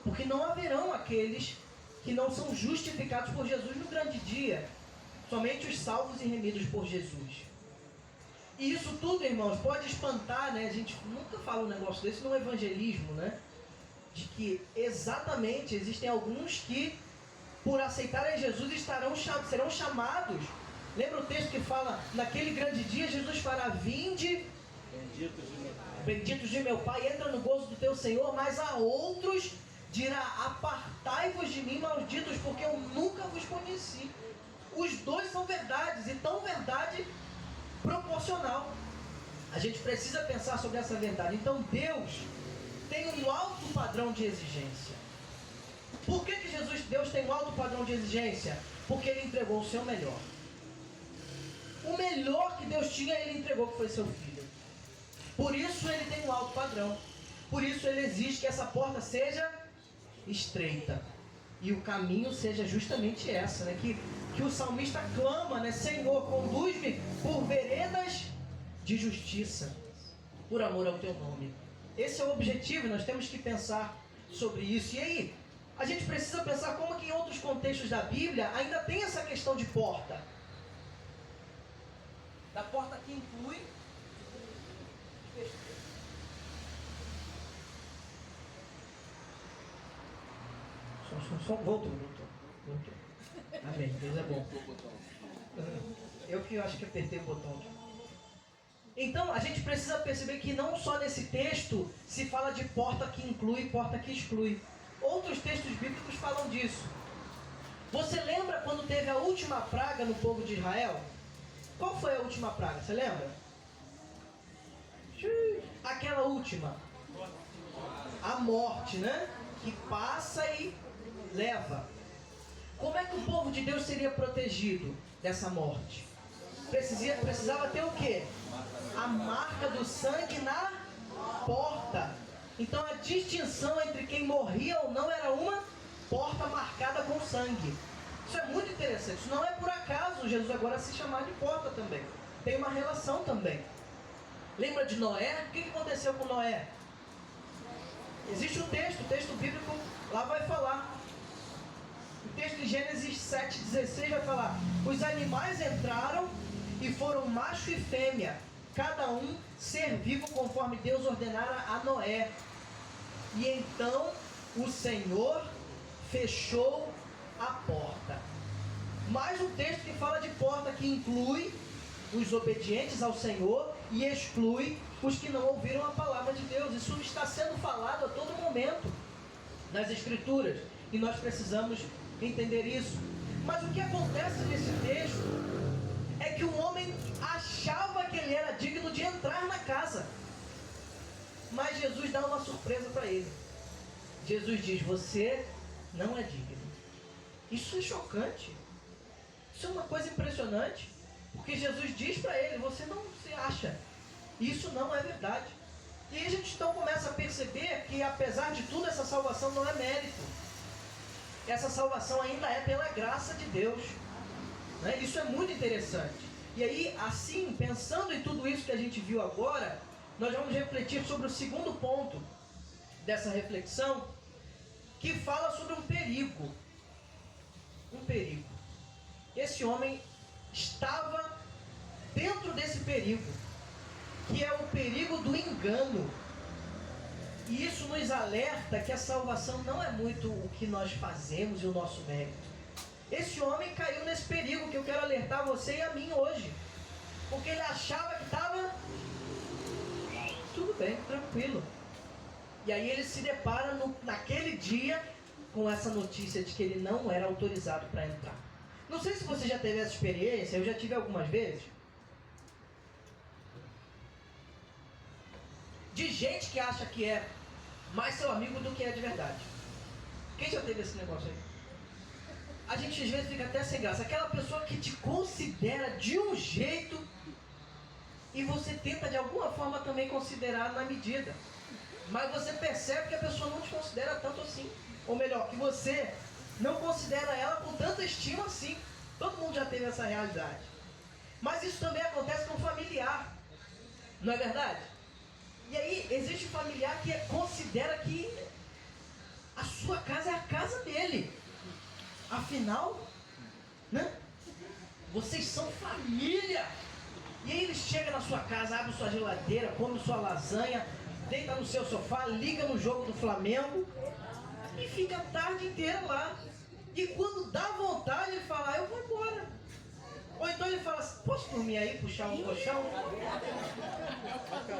Speaker 3: Porque não haverão aqueles que não são justificados por Jesus no grande dia. Somente os salvos e remidos por Jesus. E isso tudo, irmãos, pode espantar, né? A gente nunca fala um negócio desse no evangelismo, né? De que exatamente existem alguns que, por aceitarem Jesus, serão chamados. Lembra o texto que fala, naquele grande dia, Jesus fará, vinde, benditos de meu Pai, entra no gozo do teu Senhor, mas a outros dirá, apartai-vos de mim, malditos, porque eu nunca vos conheci. Os dois são verdades, e tão verdade proporcional. A gente precisa pensar sobre essa verdade. Então Deus tem um alto padrão de exigência. Por que Deus tem um alto padrão de exigência? Porque Ele entregou o seu melhor. O melhor que Deus tinha, Ele entregou, que foi seu Filho. Por isso Ele tem um alto padrão. Por isso Ele exige que essa porta seja estreita. E o caminho seja justamente essa, né? Que o salmista clama, né? Senhor, conduz-me por veredas de justiça, por amor ao teu nome. Esse é o objetivo, nós temos que pensar sobre isso. E aí, a gente precisa pensar como que em outros contextos da Bíblia ainda tem essa questão de porta. Da porta que inclui... Voltou. Amém, Deus é bom. Eu que acho que apertei o botão. Então, a gente precisa perceber que não só nesse texto se fala de porta que inclui e porta que exclui. Outros textos bíblicos falam disso. Você lembra quando teve a última praga no povo de Israel? Qual foi a última praga? Você lembra? Aquela última. A morte, né? Que passa e leva. Como é que o povo de Deus seria protegido dessa morte? Precisava ter o quê? A marca do sangue na porta. Então a distinção entre quem morria ou não era uma porta marcada com sangue. Isso é muito interessante. Isso não é por acaso Jesus agora se chamar de porta também. Tem uma relação também. Lembra de Noé? O que aconteceu com Noé? Existe o texto bíblico lá vai falar. O texto de Gênesis 7,16 vai falar: os animais entraram e foram macho e fêmea, cada um ser vivo conforme Deus ordenara a Noé. E então o Senhor fechou a porta. Mais um texto que fala de porta que inclui os obedientes ao Senhor e exclui os que não ouviram a palavra de Deus. Isso está sendo falado a todo momento nas Escrituras, e nós precisamos entender isso. Mas o que acontece nesse texto é que o homem achava que ele era digno de entrar na casa, mas Jesus dá uma surpresa para ele. Jesus diz: você não é digno. Isso é chocante. Isso é uma coisa impressionante, porque Jesus diz para ele: você não se acha. Isso não é verdade. E aí a gente então começa a perceber que, apesar de tudo, essa salvação não é mérito. Essa salvação ainda é pela graça de Deus, né? Isso é muito interessante. E aí, assim, pensando em tudo isso que a gente viu agora, nós vamos refletir sobre o segundo ponto dessa reflexão, que fala sobre um perigo. Um perigo. Esse homem estava dentro desse perigo, que é o perigo do engano. E isso nos alerta que a salvação não é muito o que nós fazemos e o nosso mérito. Esse homem caiu nesse perigo que eu quero alertar você e a mim hoje, porque ele achava que estava tudo bem, tranquilo. E aí ele se depara naquele dia com essa notícia de que ele não era autorizado para entrar. Não sei se você já teve essa experiência, eu já tive algumas vezes, de gente que acha que é mais seu amigo do que é de verdade. Quem já teve esse negócio aí? A gente às vezes fica até sem graça. Aquela pessoa que te considera de um jeito e você tenta de alguma forma também considerar na medida, mas você percebe que a pessoa não te considera tanto assim. Ou melhor, que você não considera ela com tanta estima assim. Todo mundo já teve essa realidade. Mas isso também acontece com o familiar, não é verdade? E aí existe um familiar que considera que a sua casa é a casa dele. Afinal, né? Vocês são família. E aí ele chega na sua casa, abre sua geladeira, come sua lasanha, deita no seu sofá, liga no jogo do Flamengo e fica a tarde inteira lá. E quando dá vontade, ele fala: eu vou embora. Ou então ele fala: posso dormir aí, puxar um colchão?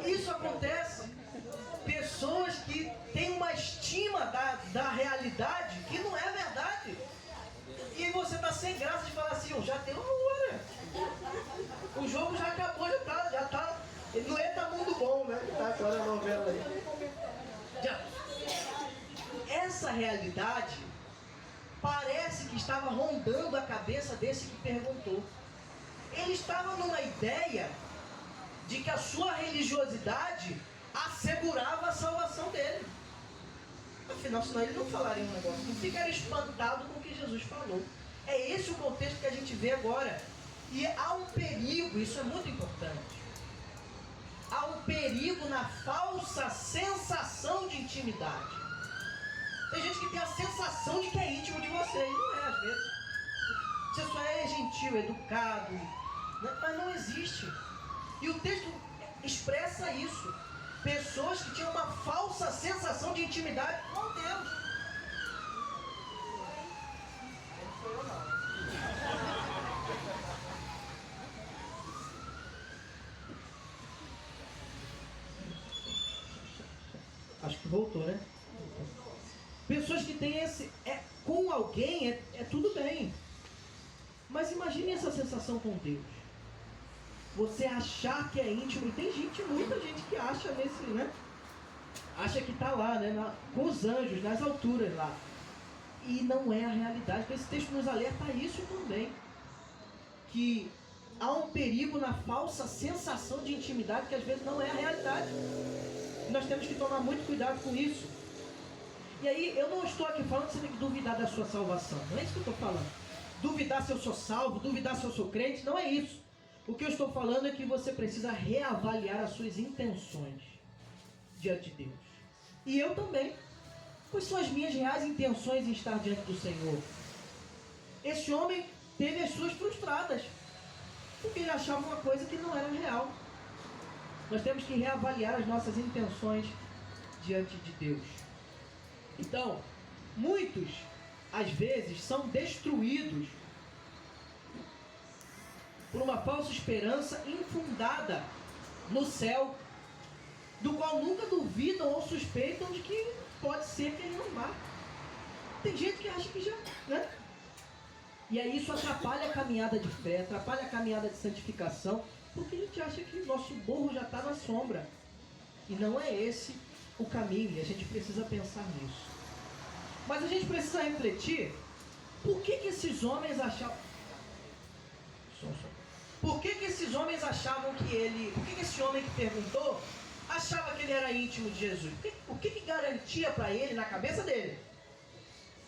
Speaker 3: Isso acontece. Pessoas que têm uma estima da realidade que não é verdade. E você está sem graça de falar assim: já tem uma hora. O jogo já acabou, já tá. Não é tá mundo bom, né? Tá agora a novela aí. Essa realidade parece que estava rondando a cabeça desse que perguntou. Ele estava numa ideia de que a sua religiosidade assegurava a salvação dele. Afinal, senão ele não falaria um negócio, não ficaria espantado com o que Jesus falou. É esse o contexto que a gente vê agora. E há um perigo, isso é muito importante. Há um perigo na falsa sensação de intimidade. Tem gente que tem a sensação de que é íntimo de você, e não é às vezes. Você só é gentil, educado, né? Mas não existe. E o texto expressa isso. Pessoas que tinham uma falsa sensação de intimidade com Deus. Não foi eu não. Acho que voltou, né? Pessoas que têm esse... com alguém é tudo bem. Mas imagine essa sensação com Deus. Você achar que é íntimo. E tem gente, muita gente que acha nesse, né? Acha que está lá, né? Com os anjos, nas alturas lá. E não é a realidade. Esse texto nos alerta a isso também. Que há um perigo na falsa sensação de intimidade que às vezes não é a realidade. E nós temos que tomar muito cuidado com isso. E aí, eu não estou aqui falando que você tem que duvidar da sua salvação. Não é isso que eu estou falando. Duvidar se eu sou salvo, duvidar se eu sou crente, não é isso. O que eu estou falando é que você precisa reavaliar as suas intenções diante de Deus. E eu também. Quais são as minhas reais intenções em estar diante do Senhor? Esse homem teve as suas frustradas, porque ele achava uma coisa que não era real. Nós temos que reavaliar as nossas intenções diante de Deus. Então, muitos, às vezes, são destruídos por uma falsa esperança infundada no céu, do qual nunca duvidam ou suspeitam de que pode ser que ele não vá. Tem gente que acha que já, né? E aí isso atrapalha a caminhada de fé, atrapalha a caminhada de santificação, porque a gente acha que o nosso burro já está na sombra. E não é esse o caminho, e a gente precisa pensar nisso. Mas a gente precisa refletir, por que esses homens achavam... Por que esses homens achavam que ele... Por que esse homem que perguntou achava que ele era íntimo de Jesus? O que garantia para ele, na cabeça dele,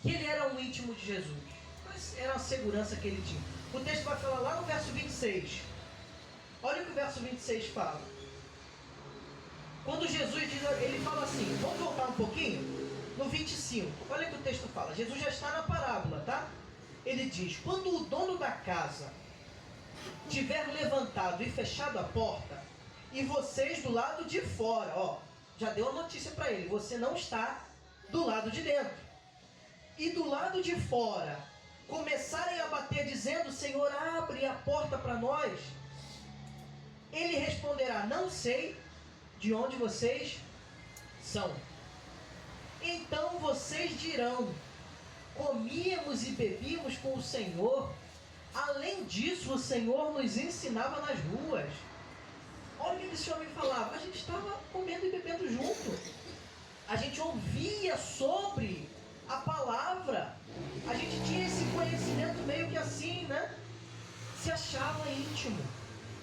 Speaker 3: que ele era um íntimo de Jesus? Mas era a segurança que ele tinha. O texto vai falar lá no verso 26. Olha o que o verso 26 fala. Quando Jesus diz, ele fala assim, vamos voltar um pouquinho, no 25. Olha o que o texto fala. Jesus já está na parábola, tá? Ele diz, quando o dono da casa tiver levantado e fechado a porta, e vocês do lado de fora, ó, já deu a notícia para ele, você não está do lado de dentro. E do lado de fora, começarem a bater dizendo, Senhor, abre a porta para nós. Ele responderá, não sei de onde vocês são. Então vocês dirão, comíamos e bebíamos com o Senhor. Além disso, o Senhor nos ensinava nas ruas. Olha o que esse homem falava. A gente estava comendo e bebendo junto. A gente ouvia sobre a palavra. A gente tinha esse conhecimento meio que assim, né? Se achava íntimo.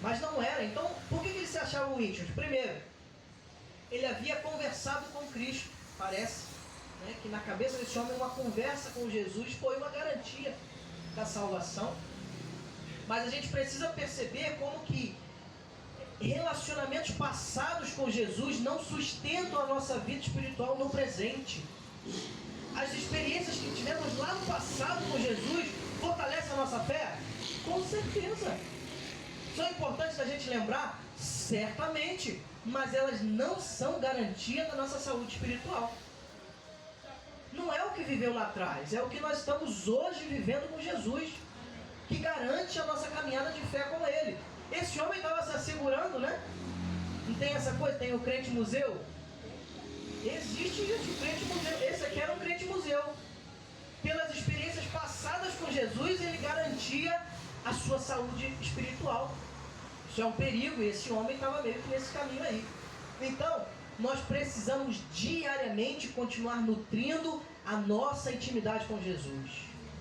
Speaker 3: Mas não era. Então, por que eles se achavam íntimos? Primeiro, ele havia conversado com Cristo. Parece, né, que na cabeça desse homem uma conversa com Jesus foi uma garantia da salvação. Mas a gente precisa perceber como que relacionamentos passados com Jesus não sustentam a nossa vida espiritual no presente. As experiências que tivemos lá no passado com Jesus fortalecem a nossa fé? Com certeza. São importantes da gente lembrar? Certamente. Mas elas não são garantia da nossa saúde espiritual. Não é o que viveu lá atrás, é o que nós estamos hoje vivendo com Jesus, que garante a nossa caminhada de fé com Ele. Esse homem estava se assegurando, né? Não tem essa coisa, tem o crente museu. Existe, gente, o crente museu. Esse aqui era um crente museu. Pelas experiências passadas com Jesus, ele garantia a sua saúde espiritual. Isso é um perigo, e esse homem estava meio que nesse caminho aí. Então, nós precisamos diariamente continuar nutrindo a nossa intimidade com Jesus.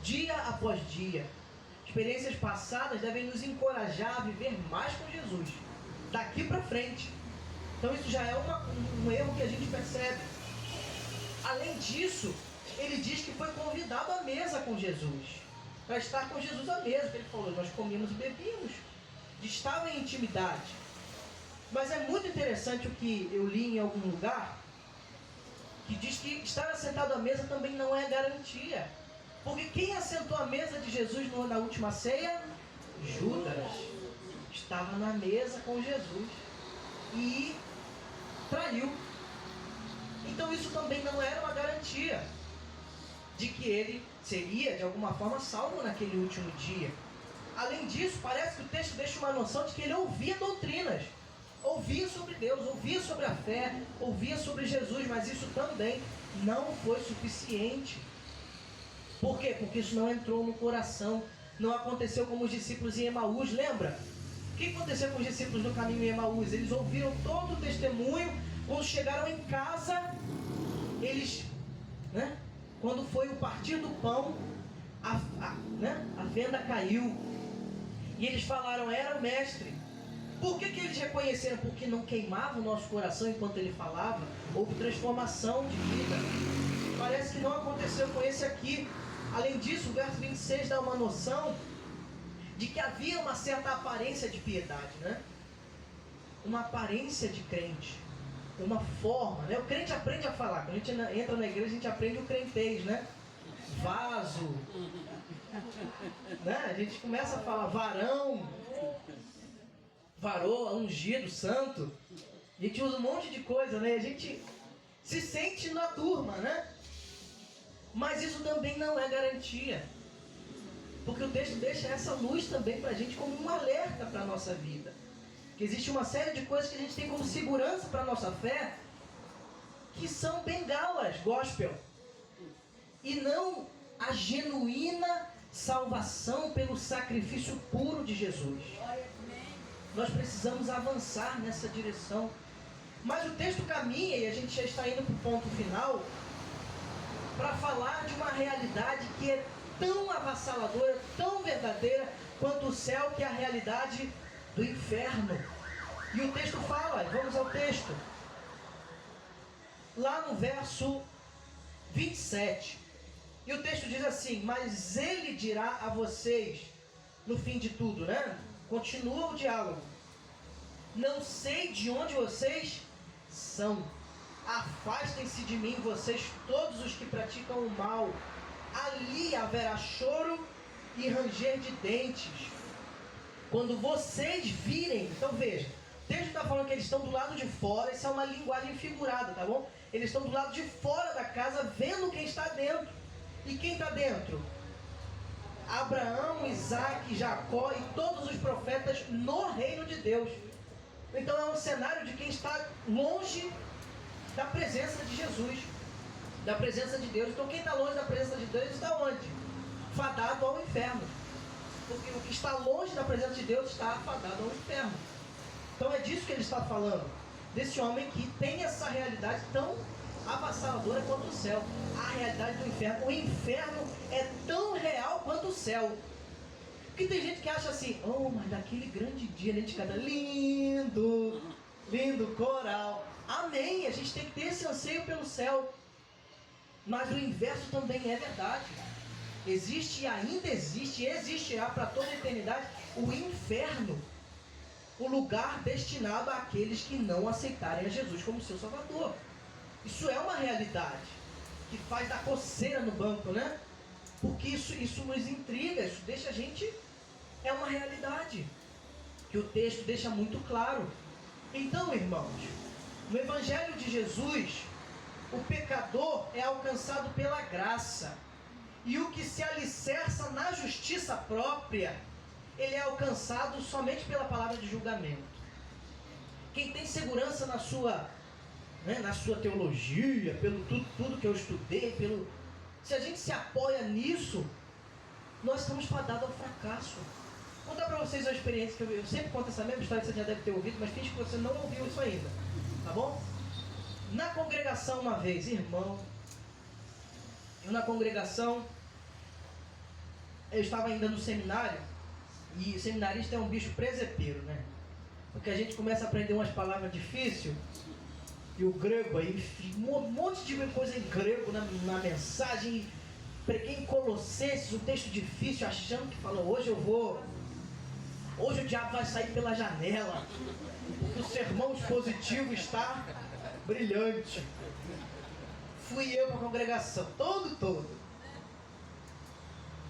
Speaker 3: Dia após dia. Experiências passadas devem nos encorajar a viver mais com Jesus. Daqui para frente. Então isso já é um erro que a gente percebe. Além disso, ele diz que foi convidado à mesa com Jesus. Para estar com Jesus à mesa. Ele falou, nós comíamos e bebíamos. Estava em intimidade. Mas é muito interessante o que eu li em algum lugar, que diz que estar assentado à mesa também não é garantia. Porque quem assentou à mesa de Jesus na última ceia? Judas. Estava na mesa com Jesus e traiu. Então isso também não era uma garantia de que ele seria de alguma forma salvo naquele último dia. Além disso, parece que o texto deixa uma noção de que ele ouvia doutrinas. Ouvia sobre Deus, ouvia sobre a fé, ouvia sobre Jesus, mas isso também não foi suficiente. Por quê? Porque isso não entrou no coração. Não aconteceu como os discípulos em Emaús, lembra? O que aconteceu com os discípulos no caminho em Emaús? Eles ouviram todo o testemunho. Quando chegaram em casa, eles, né, quando foi o partir do pão, a venda caiu. E eles falaram, era o mestre. Por que eles reconheceram? Porque não queimava o nosso coração enquanto ele falava. Houve transformação de vida. Parece que não aconteceu com esse aqui. Além disso, o verso 26 dá uma noção de que havia uma certa aparência de piedade, né? Uma aparência de crente. Uma forma, né? O crente aprende a falar. Quando a gente entra na igreja, a gente aprende o crentez, né? Vaso. Né? A gente começa a falar varão, varô, ungido, santo. A gente usa um monte de coisa, né? A gente se sente na turma, né? Mas isso também não é garantia. Porque o texto deixa essa luz também para a gente como um alerta para a nossa vida. que existe uma série de coisas que a gente tem como segurança para a nossa fé, que são bengalas gospel, e não a genuína salvação pelo sacrifício puro de Jesus. Nós precisamos avançar nessa direção. Mas o texto caminha, e a gente já está indo para o ponto final, para falar de uma realidade que é tão avassaladora, tão verdadeira quanto o céu, que é a realidade do inferno. E o texto fala, vamos ao texto, lá no verso 27. E o texto diz assim: mas ele dirá a vocês, no fim de tudo, né? Continua o diálogo. Não sei de onde vocês são. Afastem-se de mim, vocês todos os que praticam o mal. Ali haverá choro e ranger de dentes. Quando vocês virem, então veja, o texto está falando que eles estão do lado de fora, isso é uma linguagem figurada, tá bom? Eles estão do lado de fora da casa, vendo quem está dentro. E quem está dentro? Abraão, Isaac, Jacó e todos os profetas no reino de Deus. Então é um cenário de quem está longe da presença de Jesus, da presença de Deus. Então quem está longe da presença de Deus está onde? Fadado ao inferno. Porque o que está longe da presença de Deus está fadado ao inferno. Então é disso que ele está falando, desse homem que tem essa realidade tão avassaladora quanto o céu, a realidade do inferno. O inferno é tão real quanto o céu. Porque tem gente que acha assim: oh, mas daquele grande dia a gente canta lindo, lindo coral. Amém, a gente tem que ter esse anseio pelo céu. Mas o inverso também é verdade. Existe e ainda existe, e existirá para toda a eternidade, o inferno, o lugar destinado àqueles que não aceitarem a Jesus como seu Salvador. Isso é uma realidade que faz dar coceira no banco, né? Porque isso nos intriga, isso deixa a gente... É uma realidade que o texto deixa muito claro. Então, irmãos, no Evangelho de Jesus, o pecador é alcançado pela graça. E o que se alicerça na justiça própria, ele é alcançado somente pela palavra de julgamento. Quem tem segurança na sua teologia, pelo tudo que eu estudei, se a gente se apoia nisso, nós estamos fadados ao fracasso. Vou contar para vocês uma experiência que eu sempre conto essa mesma história que você já deve ter ouvido, mas finge que você não ouviu isso ainda, tá bom? Na congregação uma vez, irmão, na congregação, eu estava ainda no seminário, e seminarista é um bicho presepeiro, né? Porque a gente começa a aprender umas palavras difíceis, e o grego aí, um monte de coisa em grego na mensagem. Preguei em Colossenses, um texto difícil, achando que falou: hoje o diabo vai sair pela janela, porque o sermão expositivo está brilhante. Fui eu para a congregação, todo.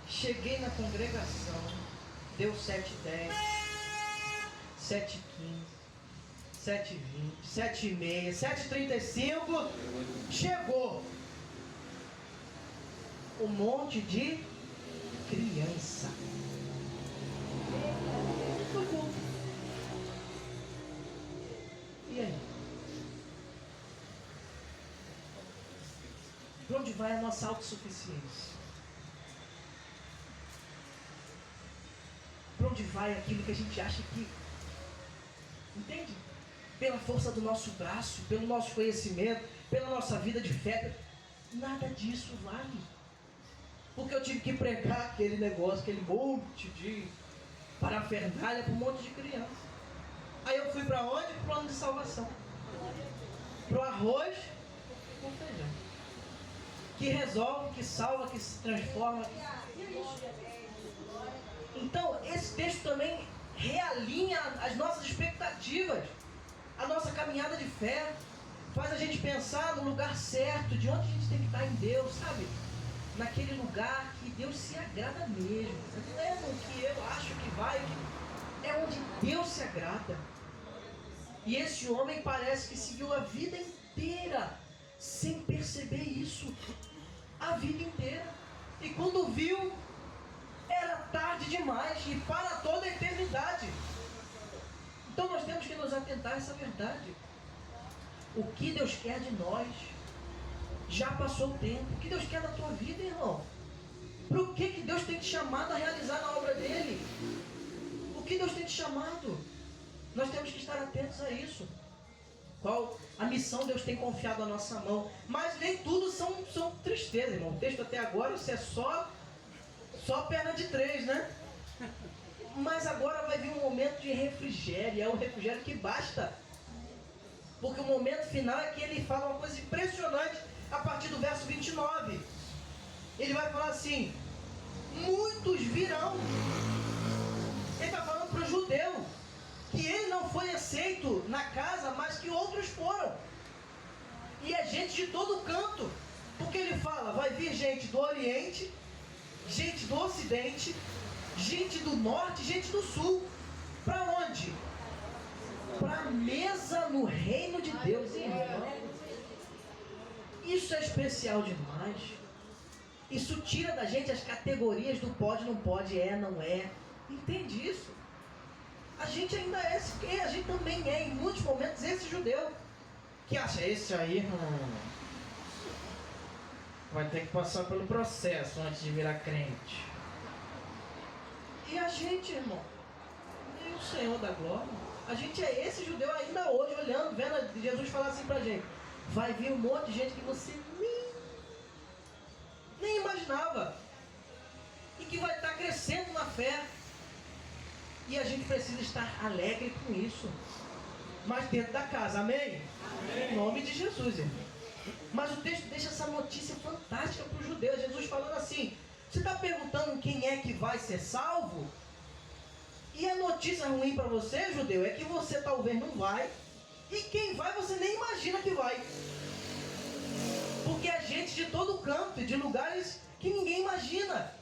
Speaker 3: Cheguei na congregação, deu 7h10, 7h15, 7h20, 7h30, 7h35, chegou um monte de criança. E aí? Para onde vai a nossa autossuficiência? Para onde vai aquilo que a gente acha que... Entende? Pela força do nosso braço, pelo nosso conhecimento, pela nossa vida de fé. Nada disso vale. Porque eu tive que pregar aquele negócio, aquele monte de parafernália para um monte de criança. Aí eu fui para onde? Para o plano de salvação. Para o arroz com feijão. Que resolve, que salva, que se transforma. E é isso. Então, esse texto também realinha as nossas expectativas, a nossa caminhada de fé, faz a gente pensar no lugar certo, de onde a gente tem que estar em Deus, sabe? Naquele lugar que Deus se agrada mesmo. Não é no que eu acho que vai, é onde Deus se agrada. E esse homem parece que seguiu a vida inteira sem perceber isso. A vida inteira. E quando viu, era tarde demais e para toda a eternidade. Então nós temos que nos atentar a essa verdade. O que Deus quer de nós? Já passou o tempo. O que Deus quer da tua vida, irmão? Para o que Deus tem te chamado a realizar na obra dele? O que Deus tem te chamado? Nós temos que estar atentos a isso. Qual a missão Deus tem confiado à nossa mão? Mas nem tudo são tristeza, irmão. O texto até agora isso é só perna de 3, né? Mas agora vai vir um momento de refrigério. É um refrigério que basta. Porque o momento final é que ele fala uma coisa impressionante a partir do verso 29. Ele vai falar assim: muitos virão. Ele está falando para o judeu que ele não foi aceito na casa, mas que outros foram. E é gente de todo canto. Porque ele fala, vai vir gente do Oriente, gente do Ocidente, gente do Norte, gente do Sul. Para onde? Para a mesa no reino de Deus, irmão. Isso é especial demais. Isso tira da gente as categorias do pode, não pode, é, não é. Entende isso? A gente ainda é, a gente também é, em muitos momentos, esse judeu que acha, esse aí vai ter que passar pelo processo antes de virar crente. E a gente, irmão, e o Senhor da glória, a gente é esse judeu ainda hoje, olhando, vendo Jesus falar assim pra gente: vai vir um monte de gente que você nem imaginava, e que vai estar crescendo na fé. E a gente precisa estar alegre com isso. Mas dentro da casa, amém? Amém. Em nome de Jesus, irmão. Mas o texto deixa essa notícia fantástica para os judeus. Jesus falando assim: você está perguntando quem é que vai ser salvo? E a notícia ruim para você, judeu, é que você talvez não vai. E quem vai, você nem imagina que vai. Porque é gente de todo canto, de lugares que ninguém imagina.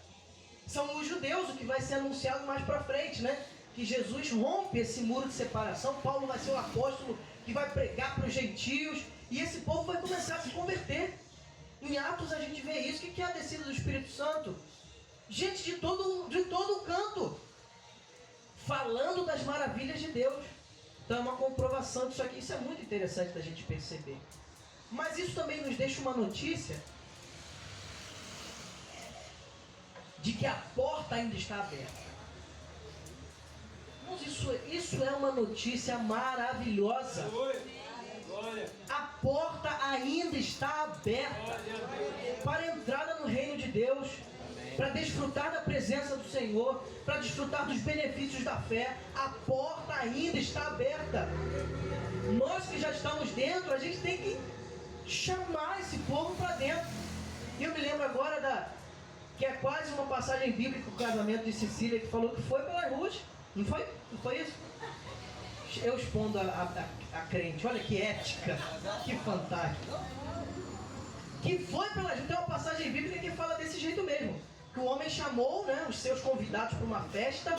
Speaker 3: São os judeus, o que vai ser anunciado mais para frente, né? Que Jesus rompe esse muro de separação. Paulo vai ser o apóstolo que vai pregar para os gentios. E esse povo vai começar a se converter. Em Atos a gente vê isso. O que é a descida do Espírito Santo? Gente de todo canto, falando das maravilhas de Deus. Então é uma comprovação disso aqui. Isso é muito interessante da gente perceber. Mas isso também nos deixa uma notícia de que a porta ainda está aberta. Mas isso é uma notícia maravilhosa. A porta ainda está aberta para a entrada no reino de Deus, para desfrutar da presença do Senhor, para desfrutar dos benefícios da fé. A porta ainda está aberta. Nós que já estamos dentro, a gente tem que chamar esse povo para dentro. E eu me lembro agora que é quase uma passagem bíblica, o casamento de Cecília, que falou que foi pelas ruas. Não foi? Não foi isso? Eu expondo a crente. Olha que ética, que fantástico. Que foi pelas ruas. Tem uma passagem bíblica que fala desse jeito mesmo. Que o homem chamou, né, os seus convidados para uma festa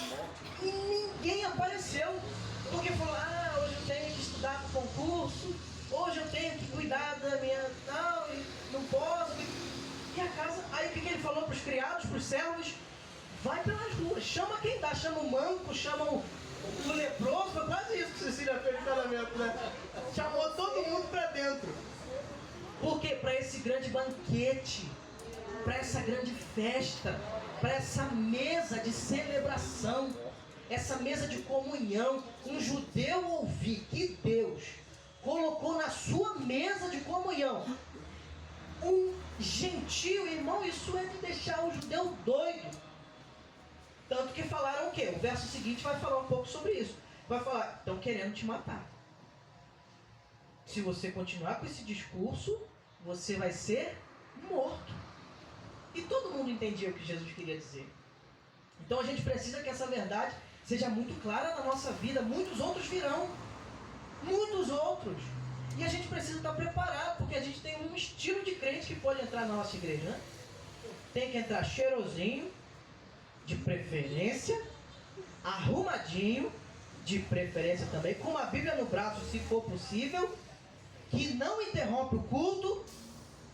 Speaker 3: e ninguém apareceu. Porque falou: hoje eu tenho que estudar para o concurso, hoje eu tenho que cuidar da minha... não posso. E a casa... Aí o que ele falou para os criados, para os servos? Vai pelas ruas, chama quem dá, chama o manco, chama o leproso. Foi quase isso que Cecília fez no casamento, né? Chamou todo mundo para dentro. Por quê? Para esse grande banquete, para essa grande festa, para essa mesa de celebração, essa mesa de comunhão. Um judeu ouvir que Deus colocou na sua mesa de comunhão um gentio, irmão, isso é de deixar o judeu doido. Tanto que falaram o quê? O verso seguinte vai falar um pouco sobre isso. Vai falar: estão querendo te matar. Se você continuar com esse discurso, você vai ser morto. E todo mundo entendia o que Jesus queria dizer. Então a gente precisa que essa verdade seja muito clara na nossa vida. Muitos outros virão. Muitos outros. E a gente precisa estar preparado, porque a gente tem um estilo de crente que pode entrar na nossa igreja, né? Tem que entrar cheirosinho, de preferência, arrumadinho, de preferência também, com uma Bíblia no braço, se for possível, que não interrompe o culto.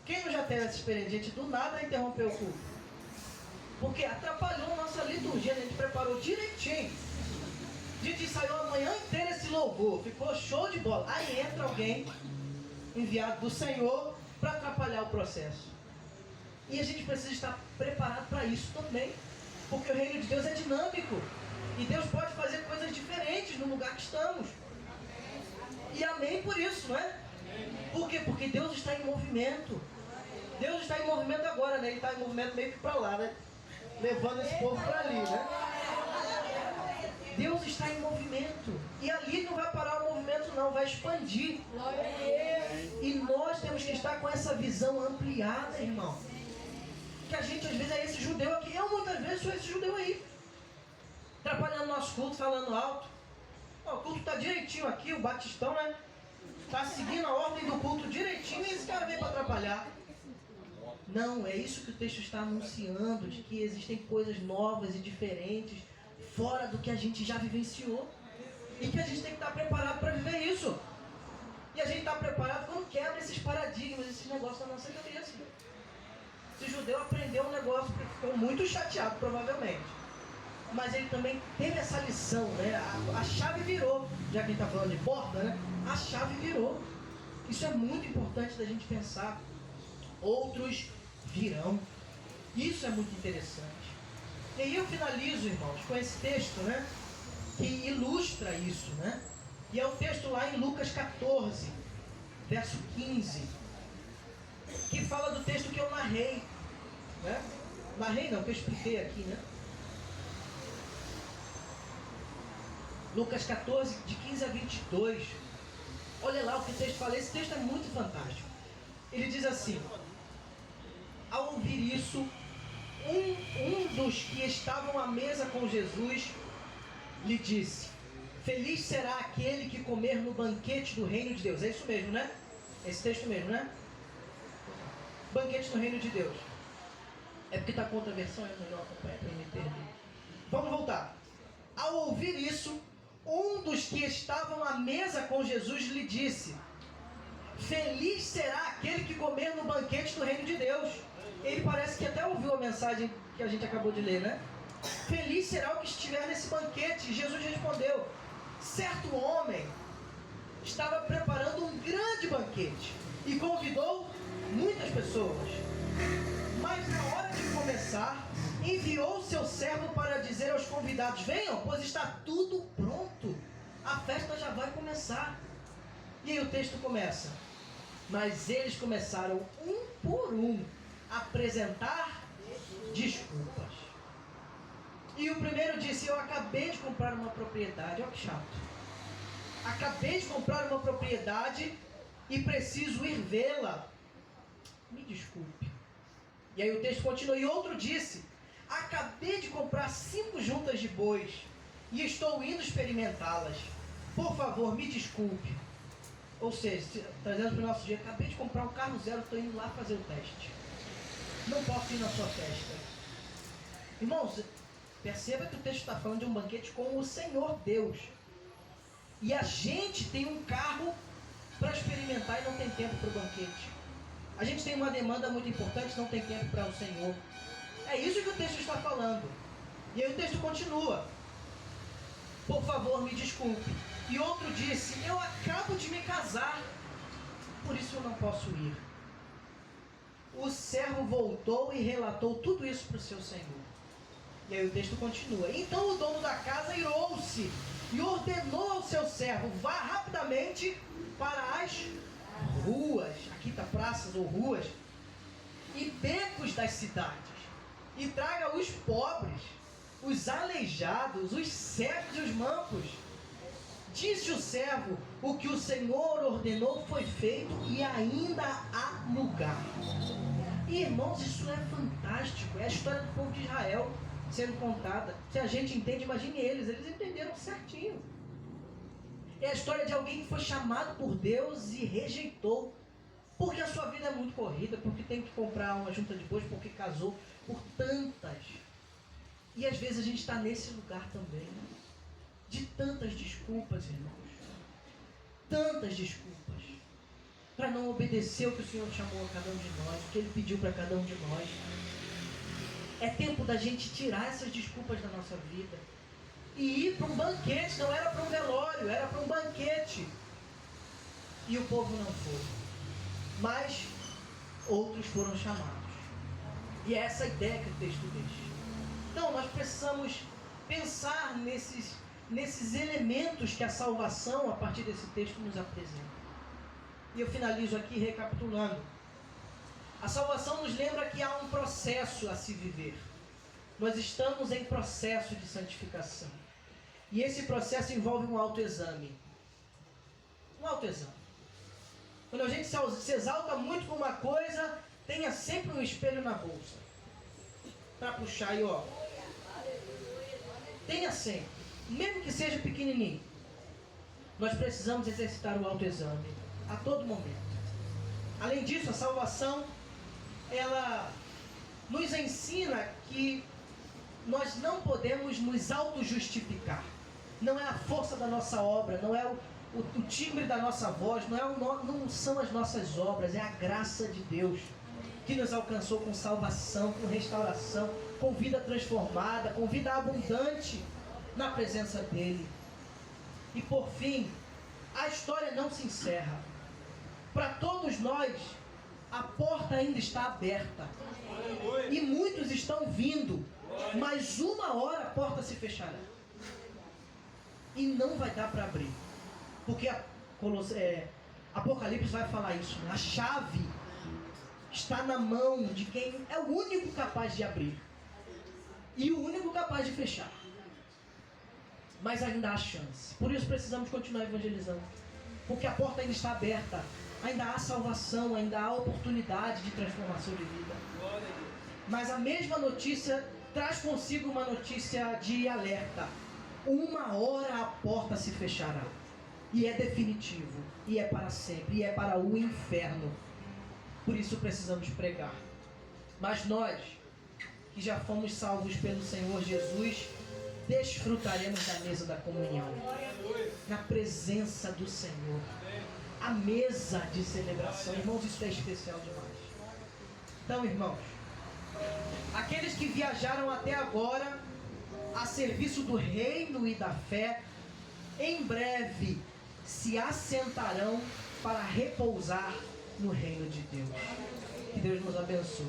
Speaker 3: Quem não já teve essa experiência? Gente, do nada interrompeu o culto, porque atrapalhou a nossa liturgia. A gente preparou direitinho, A gente ensaiou a manhã inteira esse louvor, ficou show de bola. Aí entra alguém enviado do Senhor para atrapalhar o processo. E a gente precisa estar preparado para isso também, porque o reino de Deus é dinâmico e Deus pode fazer coisas diferentes no lugar que estamos. E amém por isso, não é? Por quê? Porque Deus está em movimento. Deus está em movimento agora, né? Ele está em movimento meio que para lá, né? Levando esse povo para ali, né? Deus está em movimento. E ali não vai parar o movimento não, vai expandir. E nós temos que estar com essa visão ampliada, irmão. Que a gente às vezes é esse judeu aqui. Eu muitas vezes sou esse judeu aí. Atrapalhando nosso culto, falando alto. O culto está direitinho aqui, o batistão, né? Está seguindo a ordem do culto direitinho e esse cara veio para atrapalhar. Não, é isso que o texto está anunciando, de que existem coisas novas e diferentes, fora do que a gente já vivenciou. E que a gente tem que estar preparado para viver isso. E a gente está preparado quando quebra esses paradigmas, esses negócios na nossa cabeça. Esse judeu aprendeu um negócio que ficou muito chateado, provavelmente. Mas ele também teve essa lição, né? A chave virou. Já que a gente está falando de porta, né? A chave virou. Isso é muito importante da gente pensar. Outros virão. Isso é muito interessante. E aí eu finalizo, irmãos, com esse texto, né? Que ilustra isso, né? E é o texto lá em Lucas 14, verso 15, que fala do texto que eu narrei, né? Narrei não, que eu expliquei aqui, né? Lucas 14, de 15 a 22. Olha lá o que o texto fala. Esse texto é muito fantástico. Ele diz assim: ao ouvir isso, um dos que estavam à mesa com Jesus lhe disse: feliz será aquele que comer no banquete do reino de Deus. É isso mesmo, né? Esse texto mesmo, né? Banquete do reino de Deus. É porque está com outra versão, é melhor acompanhar para me perder. Vamos voltar. Ao ouvir isso, um dos que estavam à mesa com Jesus lhe disse: feliz será aquele que comer no banquete do reino de Deus. Ele parece que até ouviu a mensagem que a gente acabou de ler, né? Feliz será o que estiver nesse banquete. E Jesus respondeu: certo homem estava preparando um grande banquete e convidou muitas pessoas. Mas na hora de começar, enviou seu servo para dizer aos convidados: venham, pois está tudo pronto. A festa já vai começar. E aí o texto começa: mas eles começaram um por um a apresentar desculpas. E o primeiro disse: eu acabei de comprar uma propriedade. Olha que chato. Acabei de comprar uma propriedade e preciso ir vê-la. Me desculpe. E aí o texto continua: e outro disse: acabei de comprar 5 juntas de bois e estou indo experimentá-las. Por favor, me desculpe. Ou seja, trazendo para o nosso dia: acabei de comprar um carro zero, estou indo lá fazer o teste. Não posso ir na sua festa. Irmãos, perceba que o texto está falando de um banquete com o Senhor Deus. E a gente tem um carro para experimentar e não tem tempo para o banquete. A gente tem uma demanda muito importante, não tem tempo para o Senhor. É isso que o texto está falando. E aí o texto continua: por favor, me desculpe. E outro disse: eu acabo de me casar, por isso eu não posso ir. O servo voltou e relatou tudo isso para o seu senhor. E aí o texto continua: então o dono da casa irou-se e ordenou ao seu servo: vá rapidamente para as ruas, aqui está praças ou ruas, e becos das cidades, e traga os pobres, os aleijados, os cegos e os mancos. Disse o servo: o que o Senhor ordenou foi feito e ainda há lugar. E, irmãos, isso é fantástico. É a história do povo de Israel sendo contada. Se a gente entende, imagine eles entenderam certinho. É a história de alguém que foi chamado por Deus e rejeitou, porque a sua vida é muito corrida, porque tem que comprar uma junta de bois, porque casou, por tantas. E às vezes a gente está nesse lugar também, né? De tantas desculpas, irmãos. Tantas desculpas para não obedecer o que o Senhor chamou a cada um de nós, o que Ele pediu para cada um de nós. É tempo da gente tirar essas desculpas da nossa vida. e ir para um banquete, não era para um velório, era para um banquete. E o povo não foi. Mas outros foram chamados. E é essa a ideia que o texto deixa. Então nós precisamos pensar nesses elementos que a salvação, a partir desse texto, nos apresenta. E eu finalizo aqui recapitulando. A salvação nos lembra que há um processo a se viver. Nós estamos em processo de santificação. E esse processo envolve um autoexame. Um autoexame. Quando a gente se exalta muito com uma coisa, tenha sempre um espelho na bolsa. Para puxar aí, ó. Tenha sempre. Mesmo que seja pequenininho. Nós precisamos exercitar o autoexame a todo momento. Além disso, a salvação, ela nos ensina que nós não podemos nos auto-justificar. Não é a força da nossa obra, não é o timbre da nossa voz, não são as nossas obras, é a graça de Deus que nos alcançou com salvação, com restauração, com vida transformada, com vida abundante na presença dEle. E por fim, a história não se encerra. Para todos nós, a porta ainda está aberta. E muitos estão vindo, mas uma hora a porta se fechará. E não vai dar para abrir. Porque Apocalipse vai falar isso, né? A chave está na mão de quem é o único capaz de abrir. E o único capaz de fechar. Mas ainda há chance. Por isso precisamos continuar evangelizando. Porque a porta ainda está aberta. Ainda há salvação, ainda há oportunidade de transformação de vida. Mas a mesma notícia traz consigo uma notícia de alerta. Uma hora a porta se fechará. E é definitivo. E é para sempre. E é para o inferno. Por isso precisamos pregar. Mas nós, que já fomos salvos pelo Senhor Jesus, desfrutaremos da mesa da comunhão. Na presença do Senhor. A mesa de celebração. Irmãos, isso é especial demais. Então, irmãos, aqueles que viajaram até agora a serviço do reino e da fé, em breve se assentarão para repousar no reino de Deus. Que Deus nos abençoe.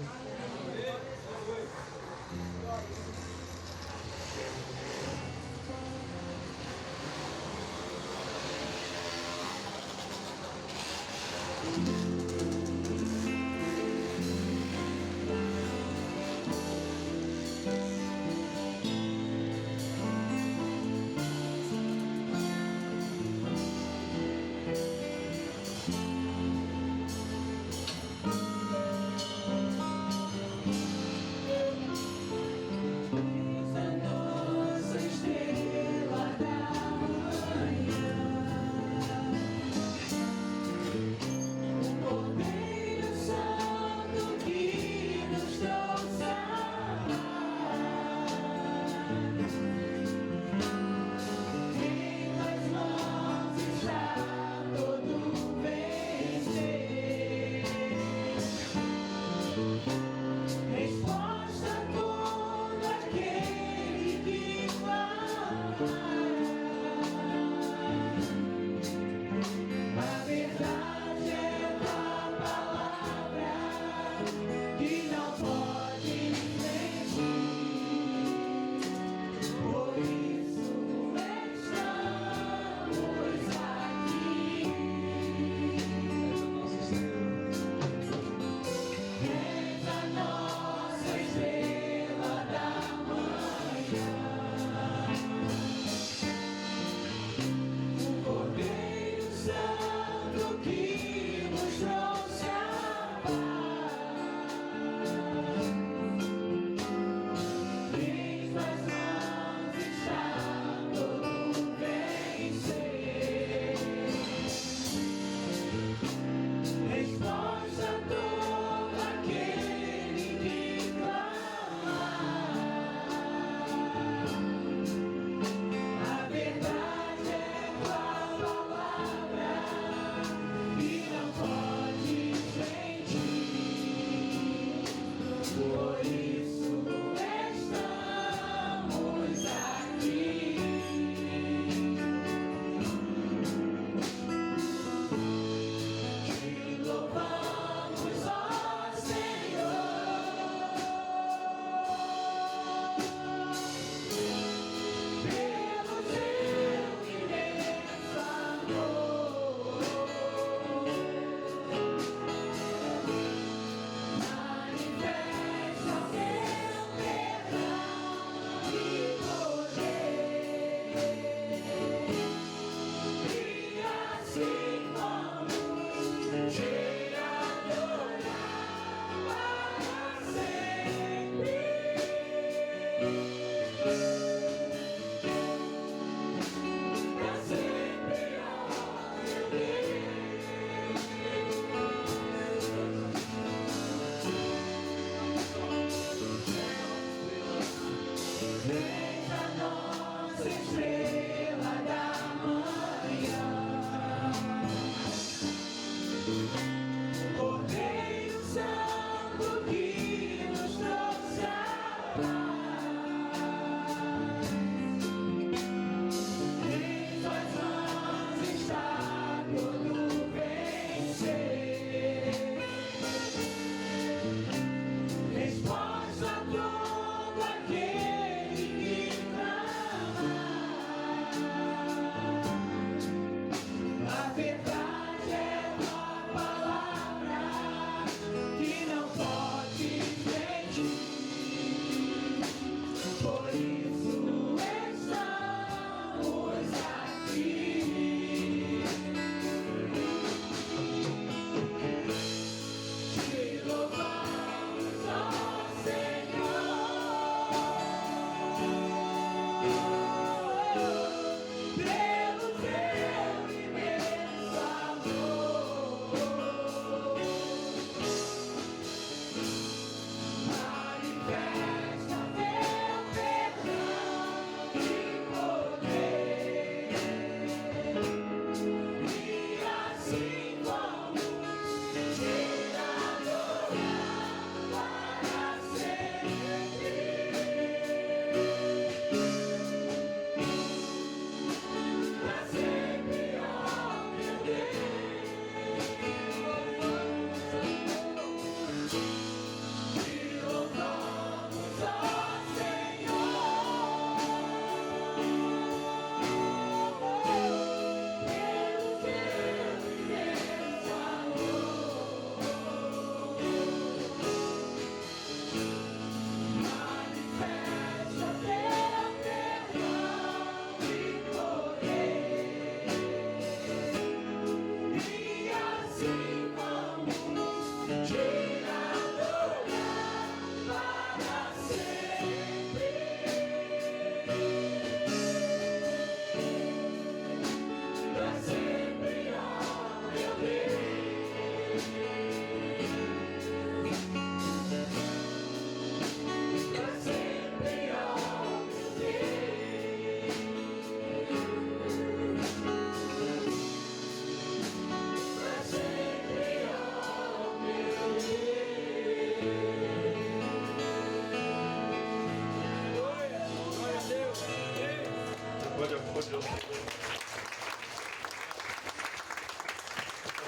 Speaker 2: Glória ao Senhor. Só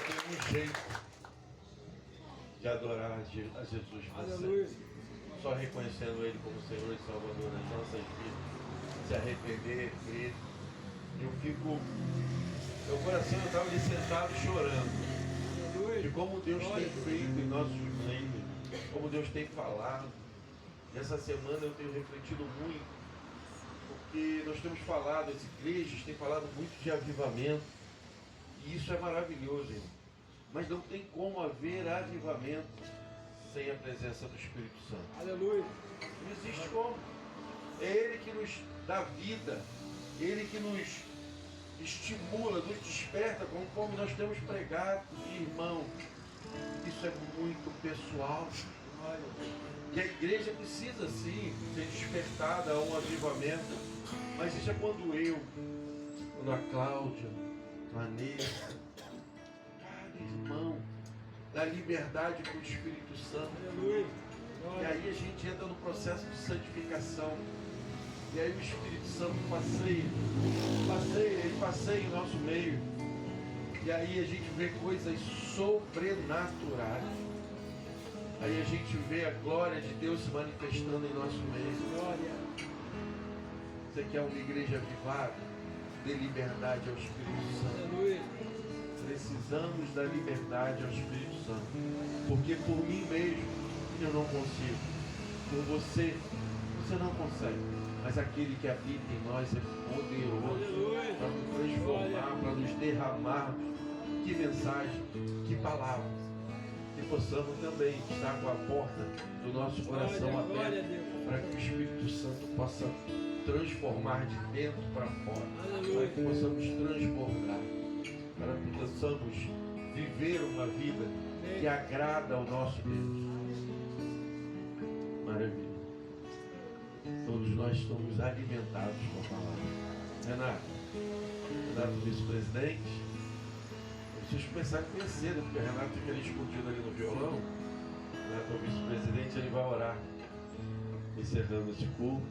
Speaker 2: tem um jeito de adorar a Jesus.
Speaker 4: Aleluia.
Speaker 2: Só reconhecendo Ele como Senhor e Salvador das nossas vidas. Se arrepender, crer. Meu coração estava ali sentado chorando. De como Deus tem feito em nossos meios. Como Deus tem falado. Essa semana eu tenho refletido muito. Porque nós temos falado, as igrejas têm falado muito de avivamento. E isso é maravilhoso, irmão. Mas não tem como haver avivamento sem a presença do Espírito Santo.
Speaker 4: Aleluia.
Speaker 2: Não existe como. É Ele que nos dá vida. Ele que nos estimula, nos desperta, conforme nós temos pregado. E, irmão, isso é muito pessoal. E a igreja precisa sim ser despertada a um avivamento. Mas isso é quando a Cláudia, a Vanessa, cada irmão, dá liberdade para o Espírito Santo.
Speaker 4: Aleluia.
Speaker 2: E aí a gente entra no processo de santificação. E aí o Espírito Santo ele passeia em nosso meio. E aí a gente vê coisas sobrenaturais. Aí a gente vê a glória de Deus se manifestando em nosso meio.
Speaker 4: Glória.
Speaker 2: Você quer uma igreja avivada? Dê liberdade ao Espírito Santo.
Speaker 4: Aleluia.
Speaker 2: Precisamos da liberdade ao Espírito Santo. Porque por mim mesmo eu não consigo. Por você não consegue. Mas aquele que habita em nós é poderoso para nos transformar, para nos derramar. Que mensagem, que palavras. E possamos também estar com a porta do nosso coração aberta para que o Espírito Santo possa transformar de dentro para fora. Para que possamos transbordar. Para que possamos viver uma vida que agrada ao nosso Deus. Maravilha. Todos nós estamos alimentados com a palavra. Renato vice-presidente. Vocês começaram a conhecer, né? Porque o Renato fica ali escondido ali no violão. Renato é o vice-presidente, ele vai orar. Encerrando esse culto.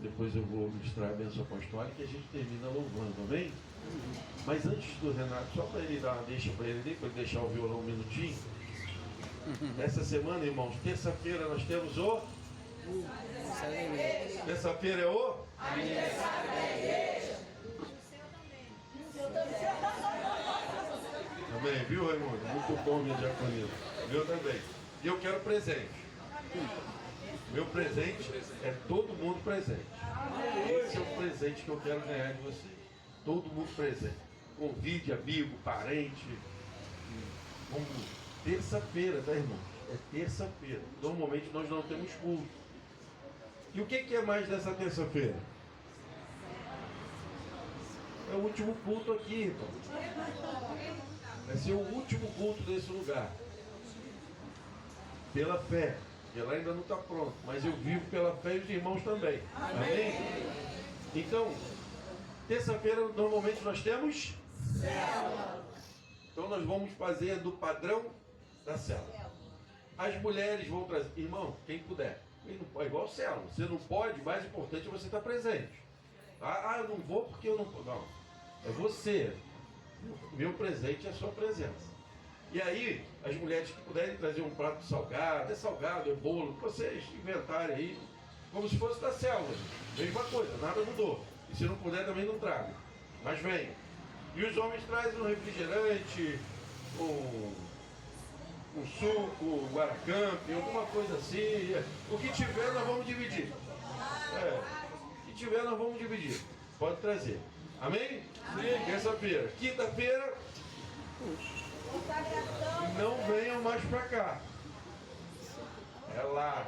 Speaker 2: Depois eu vou ministrar a bênção apostólica e a gente termina louvando, amém? Mas antes do Renato, só para ele dar uma deixa para ele, para ele deixar o violão um minutinho. Essa semana, irmãos, terça-feira nós temos o... Terça-feira é o...
Speaker 4: Aniversário da igreja.
Speaker 2: Amém, viu, Raimundo? Muito bom, minha diaconisa. Eu também. E eu quero presente. Meu presente é todo mundo presente. Esse é o presente que eu quero ganhar de vocês. Todo mundo presente. Convide amigo, parente. Vamos. Terça-feira, tá, irmão? É terça-feira. Normalmente nós não temos culto. E o que é mais dessa terça-feira? É o último culto aqui, irmão. Vai ser o último culto desse lugar. Pela fé. Porque lá ainda não está pronto. Mas eu vivo pela fé e os irmãos também. Amém? Então, terça-feira normalmente nós temos célula. Então nós vamos fazer do padrão da célula. As mulheres vão trazer. Irmão, quem puder. É igual célula. Você não pode, o mais importante é você estar presente. Eu não vou porque eu não... Não. É você. Meu presente é a sua presença. E aí, as mulheres que puderem trazer um prato salgado, é bolo, que vocês inventarem aí, como se fosse da célula. Mesma coisa, nada mudou. E se não puder, também não traga. Mas venha. E os homens trazem um refrigerante, um suco, um guaracamp, alguma coisa assim. O que tiver, nós vamos dividir. O que tiver, nós vamos dividir. Pode trazer. Amém? Sim. Terça-feira. Quinta-feira, não venham mais para cá. É lá.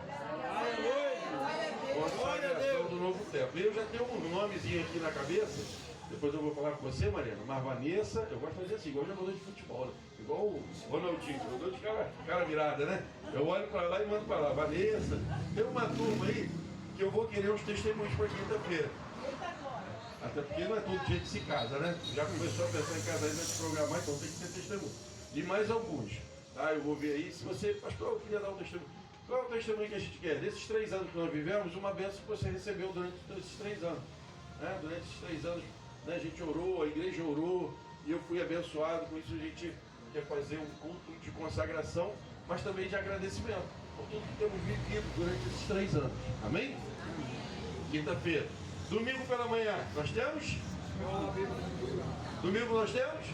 Speaker 2: Consagração do novo tempo. Eu já tenho um nomezinho aqui na cabeça. Depois eu vou falar com você, Mariana. Mas Vanessa, eu gosto de fazer assim, igual jogador de futebol, né? Igual o Ronaldinho, jogador de cara virada, né? Eu olho para lá e mando para lá. Vanessa, tem uma turma aí que eu vou querer uns testemunhos para quinta-feira. Até porque não é todo dia que se casa, né? Já começou a pensar em casamento, vai se programar, então tem que ter testemunho. E mais alguns. Tá? Eu vou ver aí. Se você, pastor, eu queria dar um testemunho. Qual é o testemunho que a gente quer? Desses 3 anos que nós vivemos, uma bênção que você recebeu durante esses 3 anos. né? Durante esses 3 anos, né, a gente orou, a igreja orou, e eu fui abençoado. Com isso a gente quer fazer um culto de consagração, mas também de agradecimento por tudo que temos vivido durante esses 3 anos. Amém? Quinta-feira. Domingo pela manhã, nós temos? Domingo nós temos?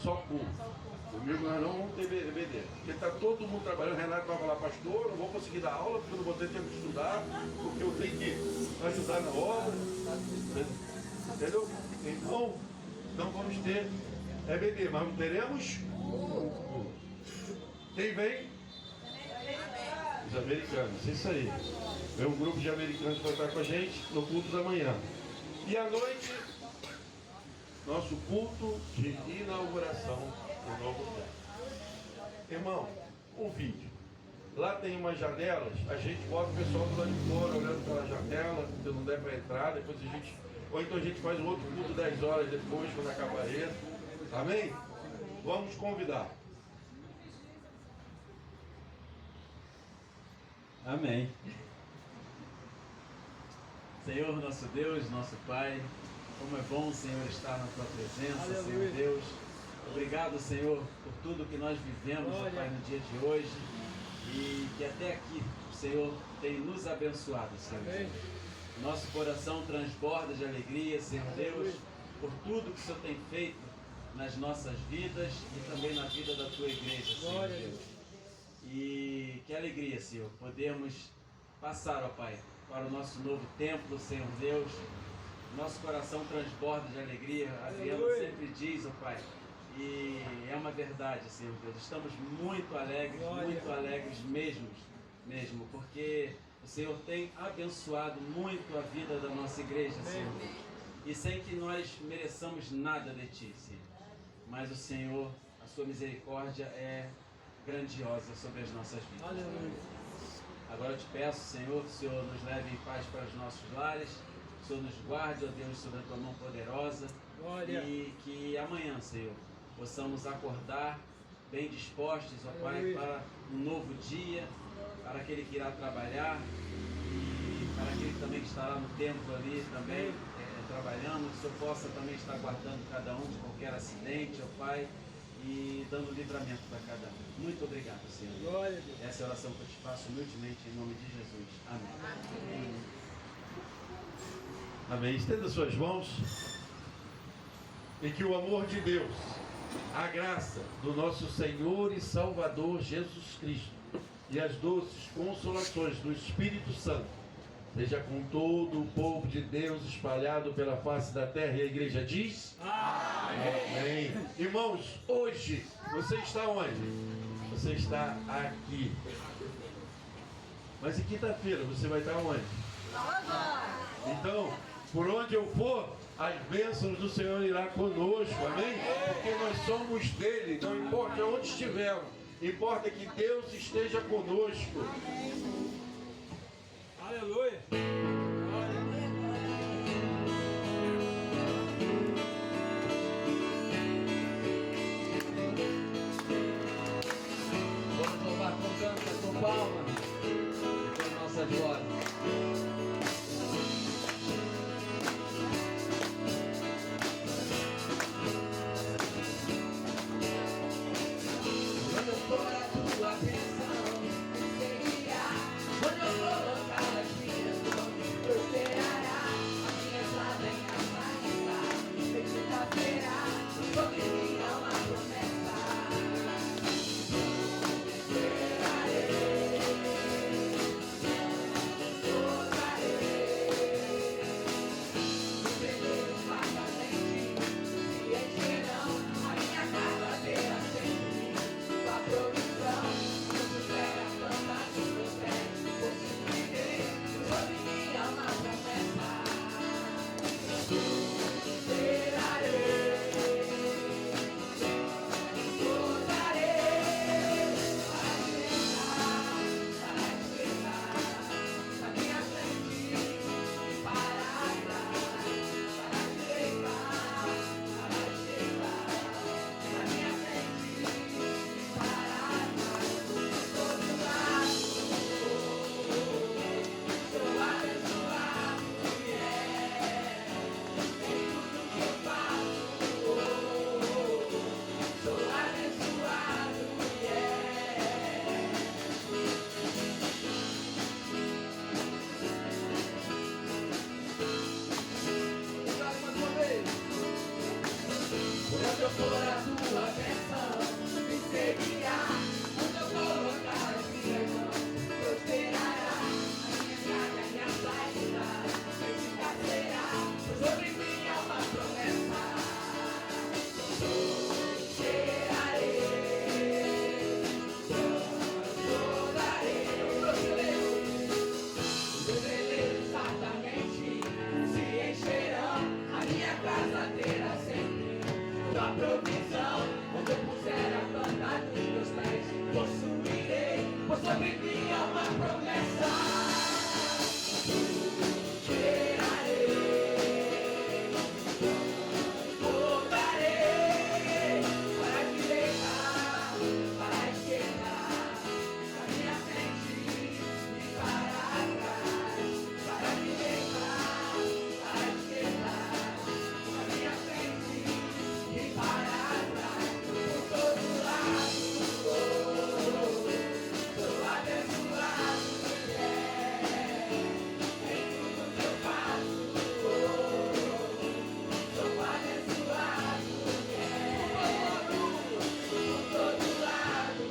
Speaker 2: Só culto. Domingo nós não vamos ter BD. Porque está todo mundo trabalhando. O Renato vai falar, pastor, eu não vou conseguir dar aula porque eu não vou ter tempo de estudar, porque eu tenho que ajudar na obra. Entendeu? Então, não vamos ter EBD, mas não teremos. Quem vem? Os americanos, isso aí. Vem um grupo de americanos para estar com a gente no culto da manhã. E à noite, nosso culto de inauguração do novo templo. Irmão, um vídeo. Lá tem umas janelas, a gente bota o pessoal do lado de fora olhando pela janela, se não der para entrar, depois a gente. Ou então a gente faz um outro culto 10 horas depois, quando acabar esse. Amém? Vamos convidar.
Speaker 5: Amém. Senhor, nosso Deus, nosso Pai, como é bom, Senhor, estar na Tua presença,
Speaker 6: Aleluia.
Speaker 5: Senhor Deus. Obrigado, Senhor, por tudo que nós vivemos, ó Pai, no dia de hoje, e que até aqui o Senhor tem nos abençoado, Senhor.
Speaker 6: Amém.
Speaker 5: Nosso coração transborda de alegria, Senhor Deus, por tudo que o Senhor tem feito nas nossas vidas e também na vida da Tua igreja, Senhor
Speaker 6: Glória a
Speaker 5: Deus.
Speaker 6: Deus.
Speaker 5: E que alegria, Senhor, podermos passar, ó Pai, para o nosso novo templo, Senhor Deus. Nosso coração transborda de alegria. A Adriana
Speaker 6: Aleluia.
Speaker 5: sempre diz, ó Pai, e é uma verdade, Senhor Deus. Estamos muito alegres mesmo, porque o Senhor tem abençoado muito a vida da nossa igreja, Senhor Deus. E sem que nós mereçamos nada de Ti, Senhor. Mas o Senhor, a Sua misericórdia é grandiosa sobre as nossas vidas.
Speaker 6: Aleluia.
Speaker 5: Agora eu te peço, Senhor, que o Senhor nos leve em paz para os nossos lares, que o Senhor nos guarde, ó Deus, sob a Tua mão poderosa,
Speaker 6: Glória.
Speaker 5: e que amanhã, Senhor, possamos acordar bem dispostos, ó Pai,
Speaker 6: Aleluia.
Speaker 5: para um novo dia, para aquele que irá trabalhar e para aquele também que estará no templo ali também, trabalhando, que o Senhor possa também estar guardando cada um de qualquer acidente, ó Pai, e dando livramento para cada um. Muito obrigado, Senhor.
Speaker 6: Glória a Deus.
Speaker 5: Essa é a oração que eu te faço humildemente em nome de Jesus. Amém.
Speaker 2: Amém. Estenda suas mãos. E que o amor de Deus, a graça do nosso Senhor e Salvador Jesus Cristo e as doces consolações do Espírito Santo seja com todo o povo de Deus espalhado pela face da terra. E a igreja diz: Amém. Irmãos, hoje você está onde? Você está aqui. Mas em quinta-feira você vai estar onde? Então, por onde eu for, as bênçãos do Senhor irá conosco, amém? Porque nós somos dele, não importa onde estivermos, importa que Deus esteja conosco.
Speaker 6: Aleluia.
Speaker 1: Vamos louvar com canto, com palma e com nossa glória. Quando for a tua atenção, quando eu colocar as minhas mãos
Speaker 4: for a tua bênção, me seguirá. Onde eu colocar as minhas mãos, prosperará. A minha casa, a minha saída, eficaz será. Sobre mim há uma promessa. Cheirarei, rodarei, prosperarei. Os celeiros certamente se encherão. A minha casa terá sempre tua provisão. Onde eu puser a planta dos meus pés, possuirei, pois sobre mim há uma promessa. Cheirarei, voltarei para a direita, para a esquerda, para minha frente e para trás, para a direita, para a esquerda, para minha frente e para trás, por todo lado. Sou abençoado, em tudo que eu faço. Sou abençoado, por todo lado.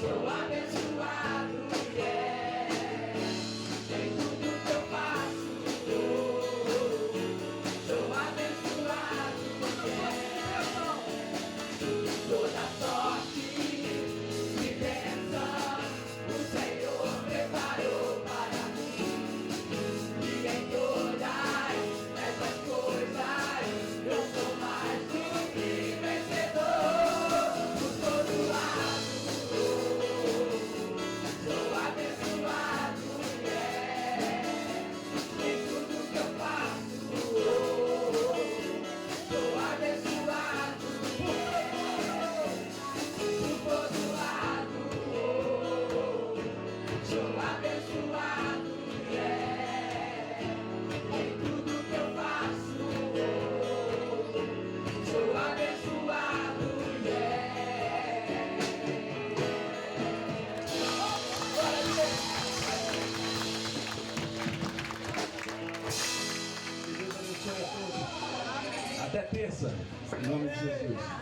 Speaker 4: Sou abençoado, em tudo que eu faço. Sou abençoado, toda sorte de bênção o Senhor preparou para mim. E em todas essas coisas eu sou mais do que vencedor. Por todo lado sou abençoado, em tudo que eu faço. Sou abençoado, por todo lado. Sou abençoado, em tudo que eu faço. Sou abençoado,
Speaker 1: Que Deus abençoe a todos. Até terça, em nome de Jesus.